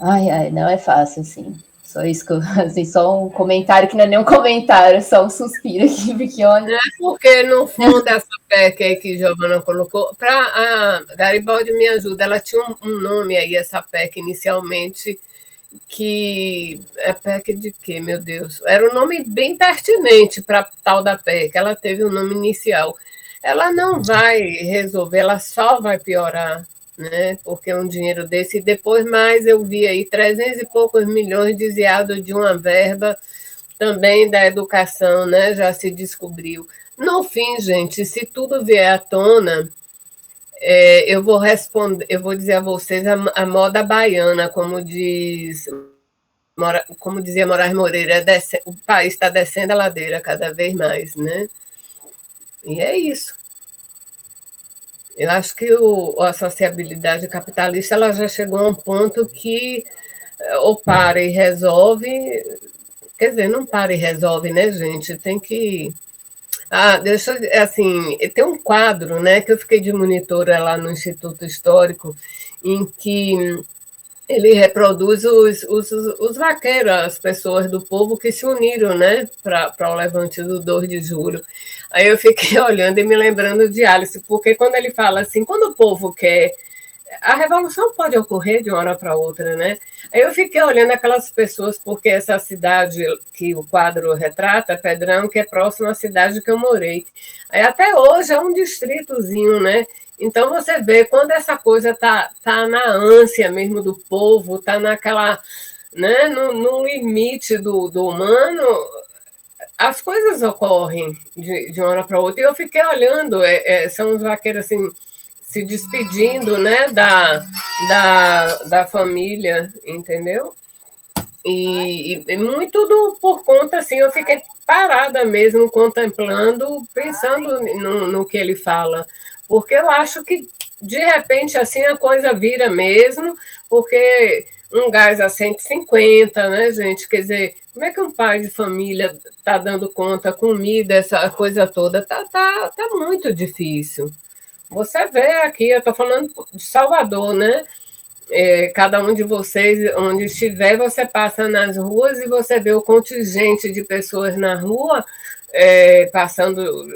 Ai, não é fácil, assim. Só isso que eu, assim, só um comentário que não é nem um comentário, só um suspiro aqui, porque olha. Porque no fundo essa PEC aí que Giovana colocou, a Garibaldi me ajuda, ela tinha um nome aí, essa PEC inicialmente, que é PEC de quê, meu Deus? Era um nome bem pertinente para tal da PEC, ela teve um nome inicial. Ela não vai resolver, ela só vai piorar, né? Porque um dinheiro desse, e depois mais eu vi aí 300 e poucos milhões desviados de uma verba também da educação, né? Já se descobriu. No fim, gente, se tudo vier à tona, eu vou responder, eu vou dizer a vocês a moda baiana, como dizia Moraes Moreira, o país está descendo a ladeira cada vez mais, né? E é isso. Eu acho que a sociabilidade capitalista ela já chegou a um ponto que ou para e resolve, quer dizer, não para e resolve, né, gente? Tem que... assim, tem um quadro, né, que eu fiquei de monitora lá no Instituto Histórico, em que ele reproduz os vaqueiros, as pessoas do povo que se uniram, né, para o levante do 2 de julho. Aí eu fiquei olhando e me lembrando de Alice, porque quando ele fala assim, quando o povo quer... A revolução pode ocorrer de uma hora para outra, né? Aí eu fiquei olhando aquelas pessoas, porque essa cidade que o quadro retrata, Pedrão, que é próxima à cidade que eu morei. Aí até hoje é um distritozinho, né? Então você vê quando essa coisa tá na ânsia mesmo do povo, tá naquela, né, no limite do humano, as coisas ocorrem de uma hora para outra. E eu fiquei olhando, são os vaqueiros assim se despedindo, né, da família, entendeu? E muito por conta, assim, eu fiquei parada mesmo, contemplando, pensando no que ele fala. Porque eu acho que, de repente, assim, a coisa vira mesmo, porque um gás a 150, né, gente? Quer dizer, como é que um pai de família está dando conta, comida, essa coisa toda? Tá muito difícil. Você vê aqui, eu estou falando de Salvador, né? Cada um de vocês, onde estiver, você passa nas ruas e você vê o contingente de pessoas na rua passando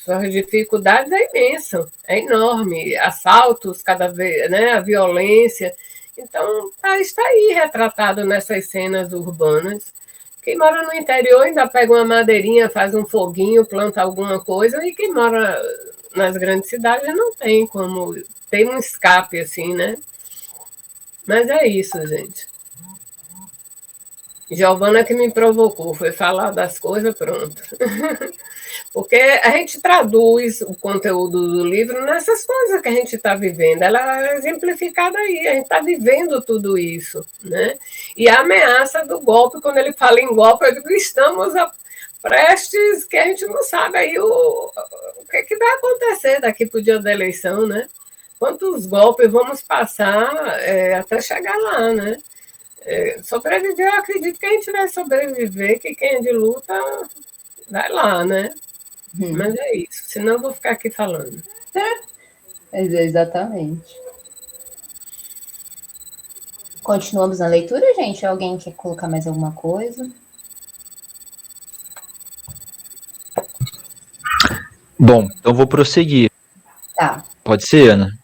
suas dificuldades, é imenso, é enorme. Assaltos cada vez, né? A violência. Então, está aí retratado nessas cenas urbanas. Quem mora no interior ainda pega uma madeirinha, faz um foguinho, planta alguma coisa, e quem mora nas grandes cidades não tem como. Tem um escape, assim, né? Mas é isso, gente. Giovana que me provocou, foi falar das coisas, pronto. Porque a gente traduz o conteúdo do livro nessas coisas que a gente está vivendo. Ela é exemplificada aí, a gente está vivendo tudo isso, né? E a ameaça do golpe, quando ele fala em golpe, eu digo, estamos prestes, que a gente não sabe aí o que vai acontecer daqui para o dia da eleição, né? Quantos golpes vamos passar até chegar lá, né? Sobreviver, eu acredito que a gente vai sobreviver, que quem é de luta vai lá, né? Mas é isso, senão eu vou ficar aqui falando. Exatamente. Continuamos na leitura, gente? Alguém quer colocar mais alguma coisa? Bom, então vou prosseguir. Tá. Pode ser, Ana?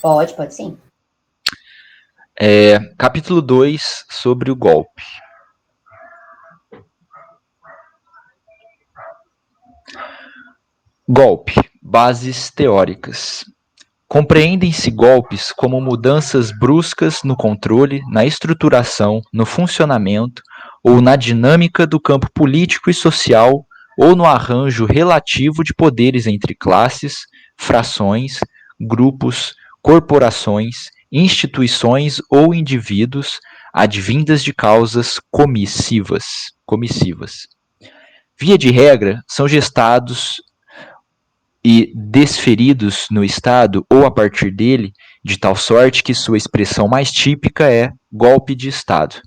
Pode sim. Capítulo 2, sobre o golpe. Golpe. Bases teóricas. Compreendem-se golpes como mudanças bruscas no controle, na estruturação, no funcionamento ou na dinâmica do campo político e social ou no arranjo relativo de poderes entre classes, frações, grupos, corporações, instituições ou indivíduos, advindas de causas comissivas. Via de regra, são gestados e desferidos no Estado ou a partir dele, de tal sorte que sua expressão mais típica é golpe de Estado.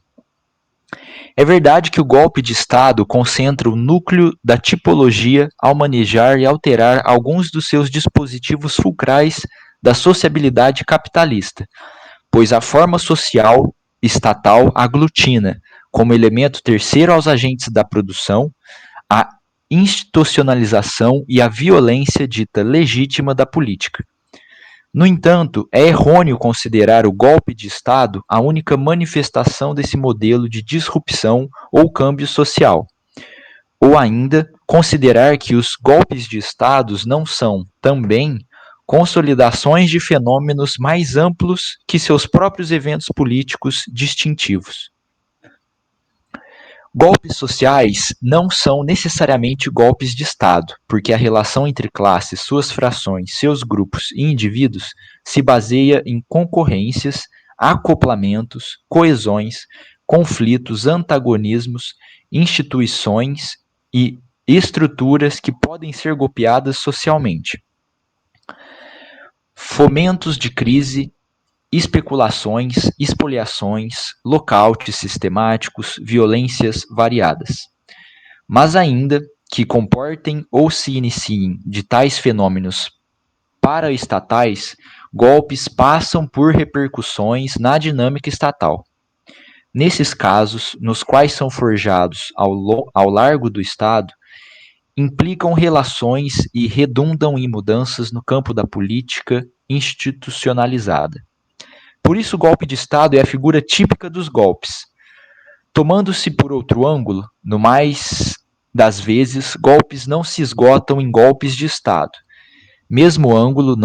É verdade que o golpe de Estado concentra o núcleo da tipologia ao manejar e alterar alguns dos seus dispositivos fulcrais da sociabilidade capitalista, pois a forma social estatal aglutina, como elemento terceiro aos agentes da produção, a institucionalização e a violência dita legítima da política. No entanto, é errôneo considerar o golpe de Estado a única manifestação desse modelo de disrupção ou câmbio social, ou ainda considerar que os golpes de Estados não são, também, consolidações de fenômenos mais amplos que seus próprios eventos políticos distintivos. Golpes sociais não são necessariamente golpes de Estado, porque a relação entre classes, suas frações, seus grupos e indivíduos se baseia em concorrências, acoplamentos, coesões, conflitos, antagonismos, instituições e estruturas que podem ser golpeadas socialmente. Fomentos de crise, especulações, expoliações, lockouts sistemáticos, violências variadas. Mas ainda que comportem ou se iniciem de tais fenômenos paraestatais, golpes passam por repercussões na dinâmica estatal. Nesses casos, nos quais são forjados ao largo do Estado, implicam relações e redundam em mudanças no campo da política institucionalizada. Por isso, o golpe de Estado é a figura típica dos golpes. Tomando-se por outro ângulo, no mais das vezes, golpes não se esgotam em golpes de Estado. Mesmo ângulo,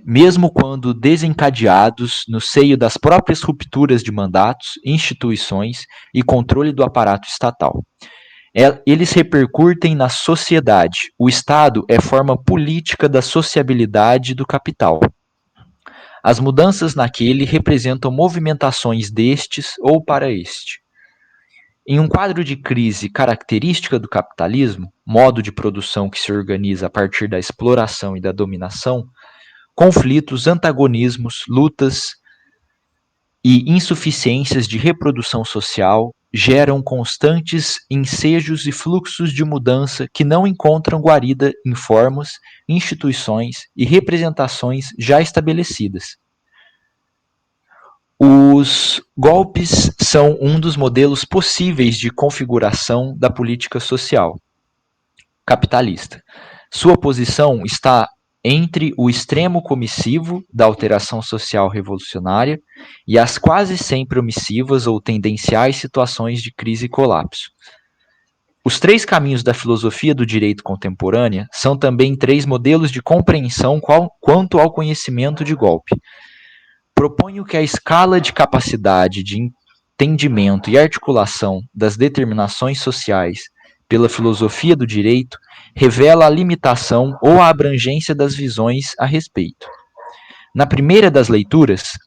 mesmo quando desencadeados no seio das próprias rupturas de mandatos, instituições e controle do aparato estatal. Eles repercutem na sociedade. O Estado é forma política da sociabilidade do capital. As mudanças naquele representam movimentações destes ou para este. Em um quadro de crise característica do capitalismo, modo de produção que se organiza a partir da exploração e da dominação, conflitos, antagonismos, lutas e insuficiências de reprodução social geram constantes ensejos e fluxos de mudança que não encontram guarida em formas, instituições e representações já estabelecidas. Os golpes são um dos modelos possíveis de configuração da política social capitalista. Sua posição está entre o extremo comissivo da alteração social revolucionária e as quase sempre omissivas ou tendenciais situações de crise e colapso. Os 3 caminhos da filosofia do direito contemporânea são também 3 modelos de compreensão quanto ao conhecimento de golpe. Proponho que a escala de capacidade de entendimento e articulação das determinações sociais pela filosofia do direito revela a limitação ou a abrangência das visões a respeito. Na primeira das leituras,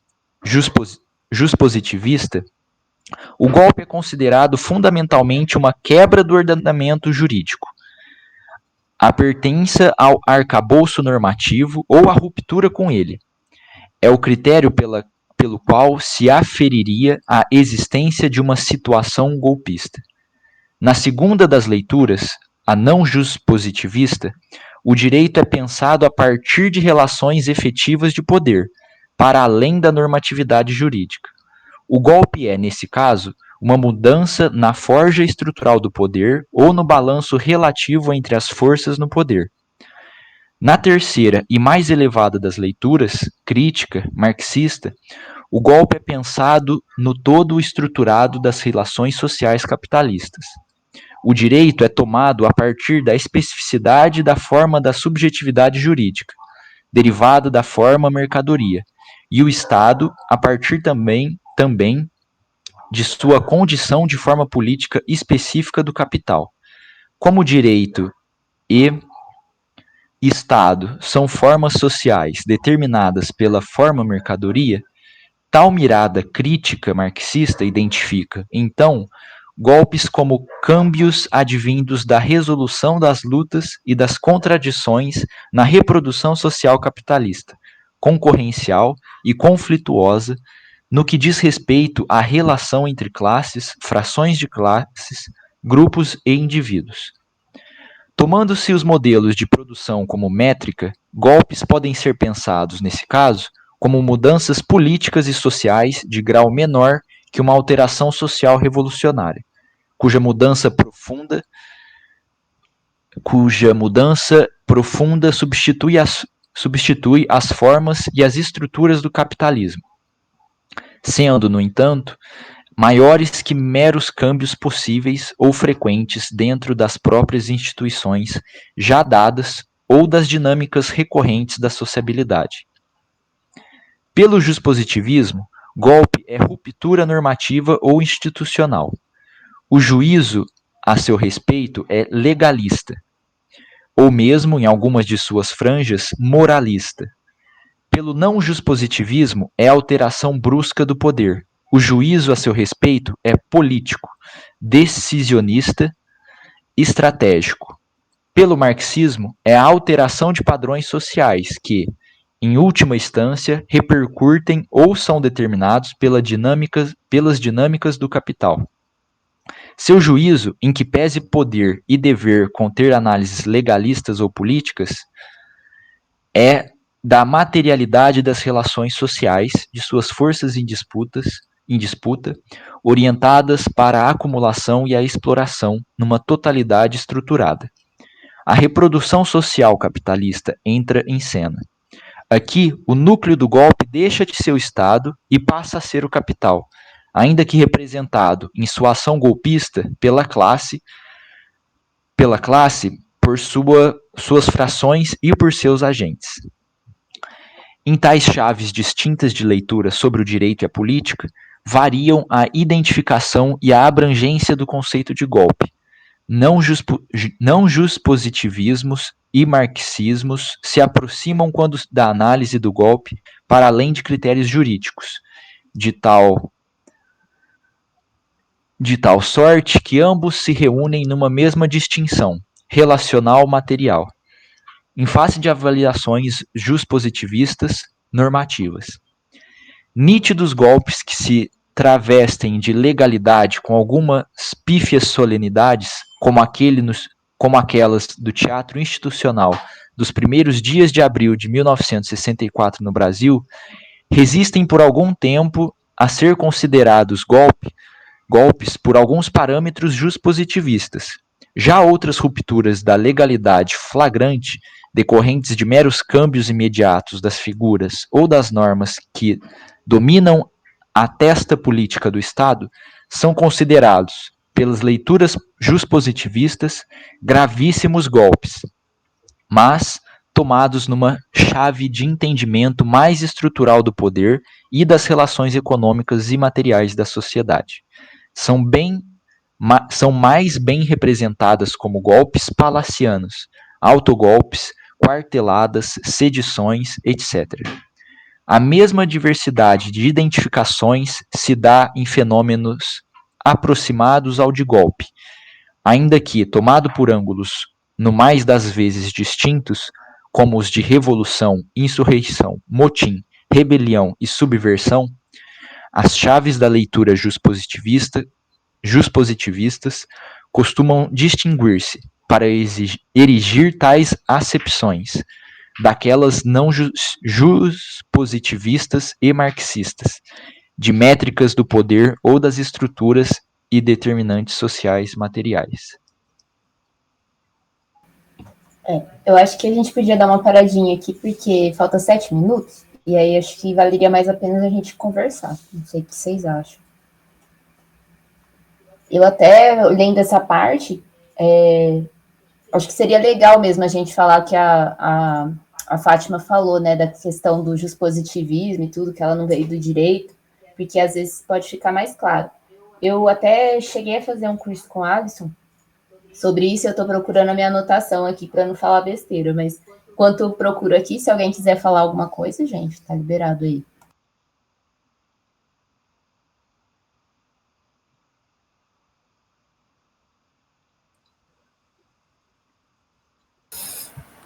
juspositivista, o golpe é considerado fundamentalmente uma quebra do ordenamento jurídico, a pertença ao arcabouço normativo ou a ruptura com ele. É o critério pelo qual se aferiria a existência de uma situação golpista. Na segunda das leituras, a não juspositivista, o direito é pensado a partir de relações efetivas de poder, para além da normatividade jurídica. O golpe é, nesse caso, uma mudança na forja estrutural do poder ou no balanço relativo entre as forças no poder. Na terceira e mais elevada das leituras, crítica, marxista, o golpe é pensado no todo estruturado das relações sociais capitalistas. O direito é tomado a partir da especificidade da forma da subjetividade jurídica, derivada da forma mercadoria, e o Estado a partir também de sua condição de forma política específica do capital. Como direito e Estado são formas sociais determinadas pela forma mercadoria, tal mirada crítica marxista identifica, então, golpes como câmbios advindos da resolução das lutas e das contradições na reprodução social capitalista, concorrencial e conflituosa, no que diz respeito à relação entre classes, frações de classes, grupos e indivíduos. Tomando-se os modelos de produção como métrica, golpes podem ser pensados, nesse caso, como mudanças políticas e sociais de grau menor que uma alteração social revolucionária, cuja mudança profunda substitui as formas e as estruturas do capitalismo, sendo, no entanto, maiores que meros câmbios possíveis ou frequentes dentro das próprias instituições já dadas ou das dinâmicas recorrentes da sociabilidade. Pelo juspositivismo, golpe é ruptura normativa ou institucional. O juízo a seu respeito é legalista, ou mesmo, em algumas de suas franjas, moralista. Pelo não juspositivismo, é alteração brusca do poder. O juízo a seu respeito é político, decisionista, estratégico. Pelo marxismo, é a alteração de padrões sociais que, em última instância, repercutem ou são determinados pelas dinâmicas do capital. Seu juízo, em que pese poder e dever conter análises legalistas ou políticas, é da materialidade das relações sociais, de suas forças em disputa, orientadas para a acumulação e a exploração numa totalidade estruturada. A reprodução social capitalista entra em cena. Aqui, o núcleo do golpe deixa de ser o Estado e passa a ser o capital, ainda que representado em sua ação golpista pela classe, por suas frações e por seus agentes. Em tais chaves distintas de leitura sobre o direito e a política, variam a identificação e a abrangência do conceito de golpe. Não juspositivismos e marxismos se aproximam quando da análise do golpe para além de critérios jurídicos, de tal de tal sorte que ambos se reúnem numa mesma distinção, relacional material, em face de avaliações juspositivistas normativas. Nítidos golpes que se travestem de legalidade com algumas pífias solenidades, como aquelas do teatro institucional dos primeiros dias de abril de 1964 no Brasil, resistem por algum tempo a ser considerados golpes por alguns parâmetros juspositivistas. Já outras rupturas da legalidade flagrante, decorrentes de meros câmbios imediatos das figuras ou das normas que dominam a testa política do Estado, são considerados, pelas leituras juspositivistas, gravíssimos golpes, mas tomados numa chave de entendimento mais estrutural do poder e das relações econômicas e materiais da sociedade. São mais bem representadas como golpes palacianos, autogolpes, quarteladas, sedições, etc. A mesma diversidade de identificações se dá em fenômenos aproximados ao de golpe, ainda que, tomado por ângulos no mais das vezes distintos, como os de revolução, insurreição, motim, rebelião e subversão, as chaves da leitura juspositivistas costumam distinguir-se para erigir tais acepções daquelas não juspositivistas e marxistas, de métricas do poder ou das estruturas e determinantes sociais materiais. Eu acho que a gente podia dar uma paradinha aqui, porque falta 7 minutos, e aí acho que valeria mais a pena a gente conversar. Não sei o que vocês acham. Eu até, lendo essa parte, acho que seria legal mesmo a gente falar que a Fátima falou, né, da questão do juspositivismo e tudo, que ela não veio do direito, porque às vezes pode ficar mais claro. Eu até cheguei a fazer um curso com a Alisson sobre isso, eu estou procurando a minha anotação aqui para não falar besteira, mas enquanto eu procuro aqui, se alguém quiser falar alguma coisa, gente, tá liberado aí.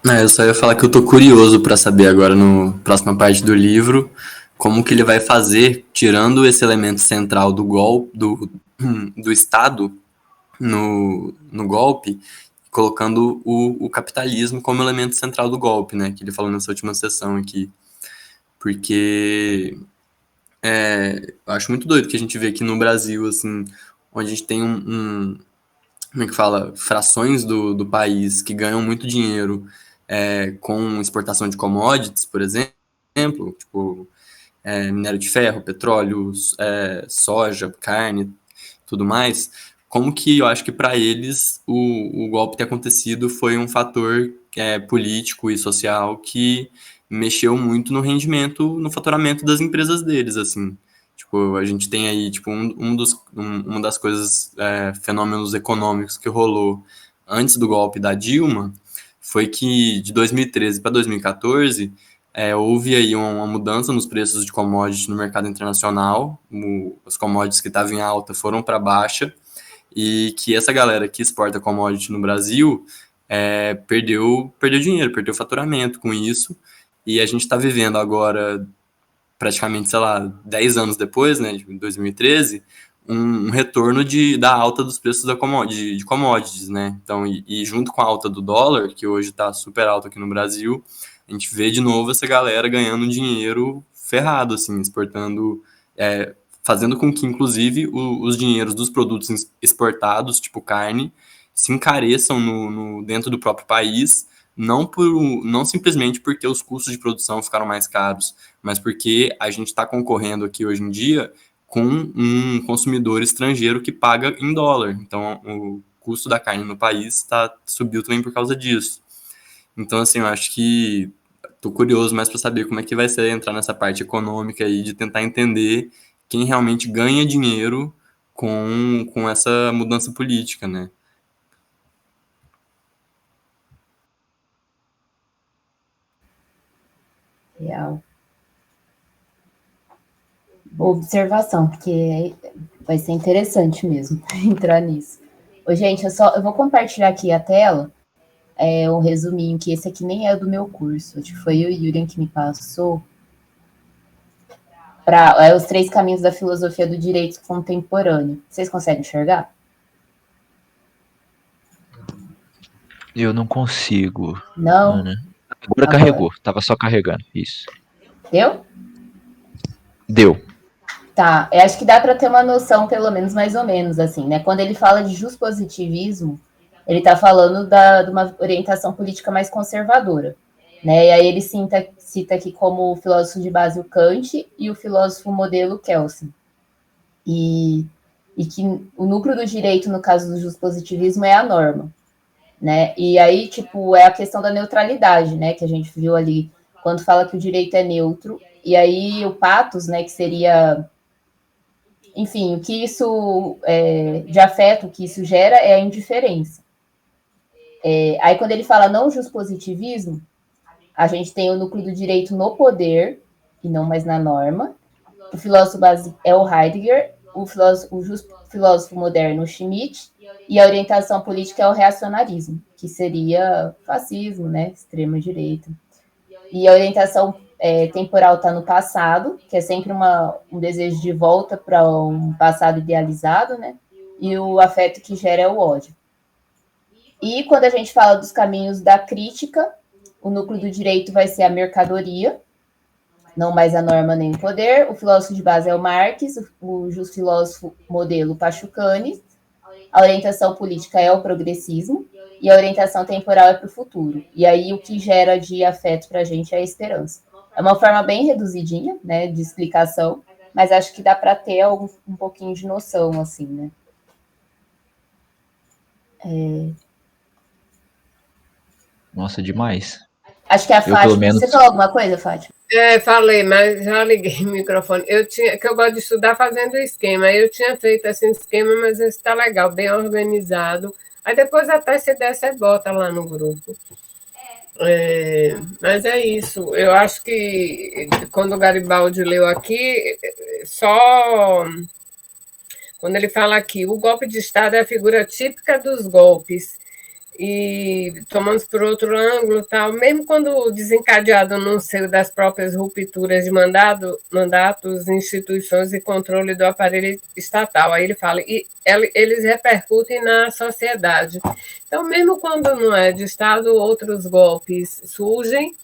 Eu só ia falar que eu tô curioso para saber agora no próxima parte do livro como que ele vai fazer, tirando esse elemento central do golpe, do Estado no golpe, colocando o capitalismo como elemento central do golpe, né? Que ele falou nessa última sessão aqui. Porque eu acho muito doido que a gente vê aqui no Brasil, assim, onde a gente tem como é que fala? Frações do país que ganham muito dinheiro com exportação de commodities, por exemplo, tipo minério de ferro, petróleo, soja, carne, tudo mais. Como que eu acho que para eles o golpe ter acontecido foi um fator político e social que mexeu muito no rendimento, no faturamento das empresas deles, assim. Tipo, a gente tem aí, tipo, uma das coisas, fenômenos econômicos que rolou antes do golpe da Dilma foi que de 2013 para 2014 houve aí uma mudança nos preços de commodities no mercado internacional, os commodities que estavam em alta foram para baixa, e que essa galera que exporta commodity no Brasil perdeu dinheiro, perdeu faturamento com isso, e a gente está vivendo agora, praticamente, sei lá, 10 anos depois, né, de 2013, um retorno da alta dos preços de commodities, né? Então, e junto com a alta do dólar, que hoje está super alto aqui no Brasil, a gente vê de novo essa galera ganhando dinheiro ferrado, assim, exportando, fazendo com que, inclusive, os dinheiros dos produtos exportados, tipo carne, se encareçam dentro do próprio país, não simplesmente porque os custos de produção ficaram mais caros, mas porque a gente está concorrendo aqui hoje em dia com um consumidor estrangeiro que paga em dólar. Então, o custo da carne no país subiu também por causa disso. Então, assim, eu acho que tô curioso mais para saber como é que vai ser entrar nessa parte econômica aí, de tentar entender quem realmente ganha dinheiro com essa mudança política, né? Real. Boa observação, porque Vai ser interessante mesmo entrar nisso. Ô, gente, eu vou compartilhar aqui a tela, um resuminho, que esse aqui nem é do meu curso, acho que foi o Yurian que me passou, para os 3 caminhos da filosofia do direito contemporâneo. Vocês conseguem enxergar? Eu não consigo. Não? Ana. Agora carregou, tava só carregando. Isso. Deu? Deu. Tá, eu acho que dá para ter uma noção, pelo menos mais ou menos, assim, né? Quando ele fala de juspositivismo, ele está falando de uma orientação política mais conservadora, né? E aí ele cita aqui como o filósofo de base o Kant e o filósofo modelo Kelsen. E que o núcleo do direito, no caso do juspositivismo, é a norma, né? E aí, tipo, é a questão da neutralidade, né? Que a gente viu ali, quando fala que o direito é neutro, e aí o pathos, né? Que seria... Enfim, o que isso de afeto, o que isso gera é a indiferença. Aí, quando ele fala não juspositivismo, a gente tem o núcleo do direito no poder, e não mais na norma. O filósofo básico é o Heidegger, o filósofo moderno, o Schmitt, e a orientação política é o reacionarismo, que seria fascismo, né, extrema-direita. E a orientação temporal está no passado, que é sempre um desejo de volta para um passado idealizado, né? E o afeto que gera é o ódio. E quando a gente fala dos caminhos da crítica, o núcleo do direito vai ser a mercadoria, não mais a norma nem o poder. O filósofo de base é o Marx, o filósofo modelo Pachucanes, a orientação política é o progressismo, e a orientação temporal é para o futuro. E aí o que gera de afeto para a gente é a esperança. É uma forma bem reduzidinha, né, de explicação, mas acho que dá para ter um pouquinho de noção, assim, né? Nossa, demais. Acho que a Fátima... pelo menos... Você falou alguma coisa, Fátima? Falei, mas já liguei o microfone. Que eu gosto de estudar fazendo esquema. Eu tinha feito esse esquema, mas esse está legal, bem organizado. Aí depois até se der, você bota lá no grupo. Mas é isso. Eu acho que quando o Garibaldi leu aqui, só quando ele fala aqui, o golpe de Estado é a figura típica dos golpes. E tomamos por outro ângulo, tal, mesmo quando desencadeado no seio das próprias rupturas de mandatos, instituições e controle do aparelho estatal. Aí ele fala, e eles repercutem na sociedade. Então, mesmo quando não é de Estado, outros golpes surgem,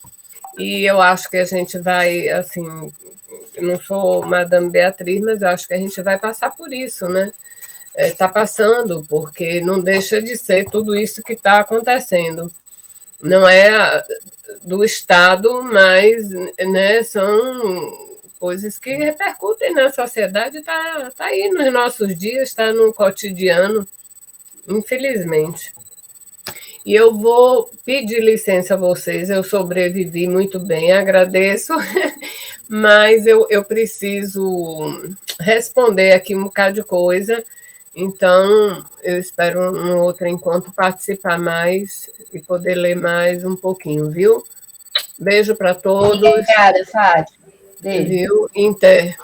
e eu acho que a gente vai, assim, eu não sou Madame Beatriz, mas eu acho que a gente vai passar por isso, né? Está passando, porque não deixa de ser tudo isso que está acontecendo. Não é do Estado, mas, né, são coisas que repercutem na sociedade, está aí nos nossos dias, está no cotidiano, infelizmente. E eu vou pedir licença a vocês, eu sobrevivi muito bem, agradeço, mas eu preciso responder aqui um bocado de coisa. Então, eu espero no outro encontro participar mais e poder ler mais um pouquinho, viu? Beijo para todos. Obrigada, Fátima. Beijo. Viu? Inter.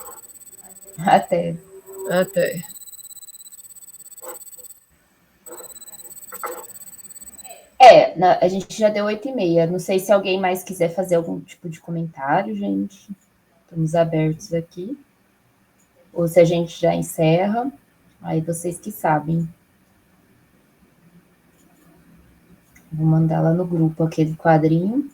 Até. Até. A gente já deu 8h30. Não sei se alguém mais quiser fazer algum tipo de comentário, gente. Estamos abertos aqui. Ou se a gente já encerra. Aí vocês que sabem. Vou mandar lá no grupo aquele quadrinho.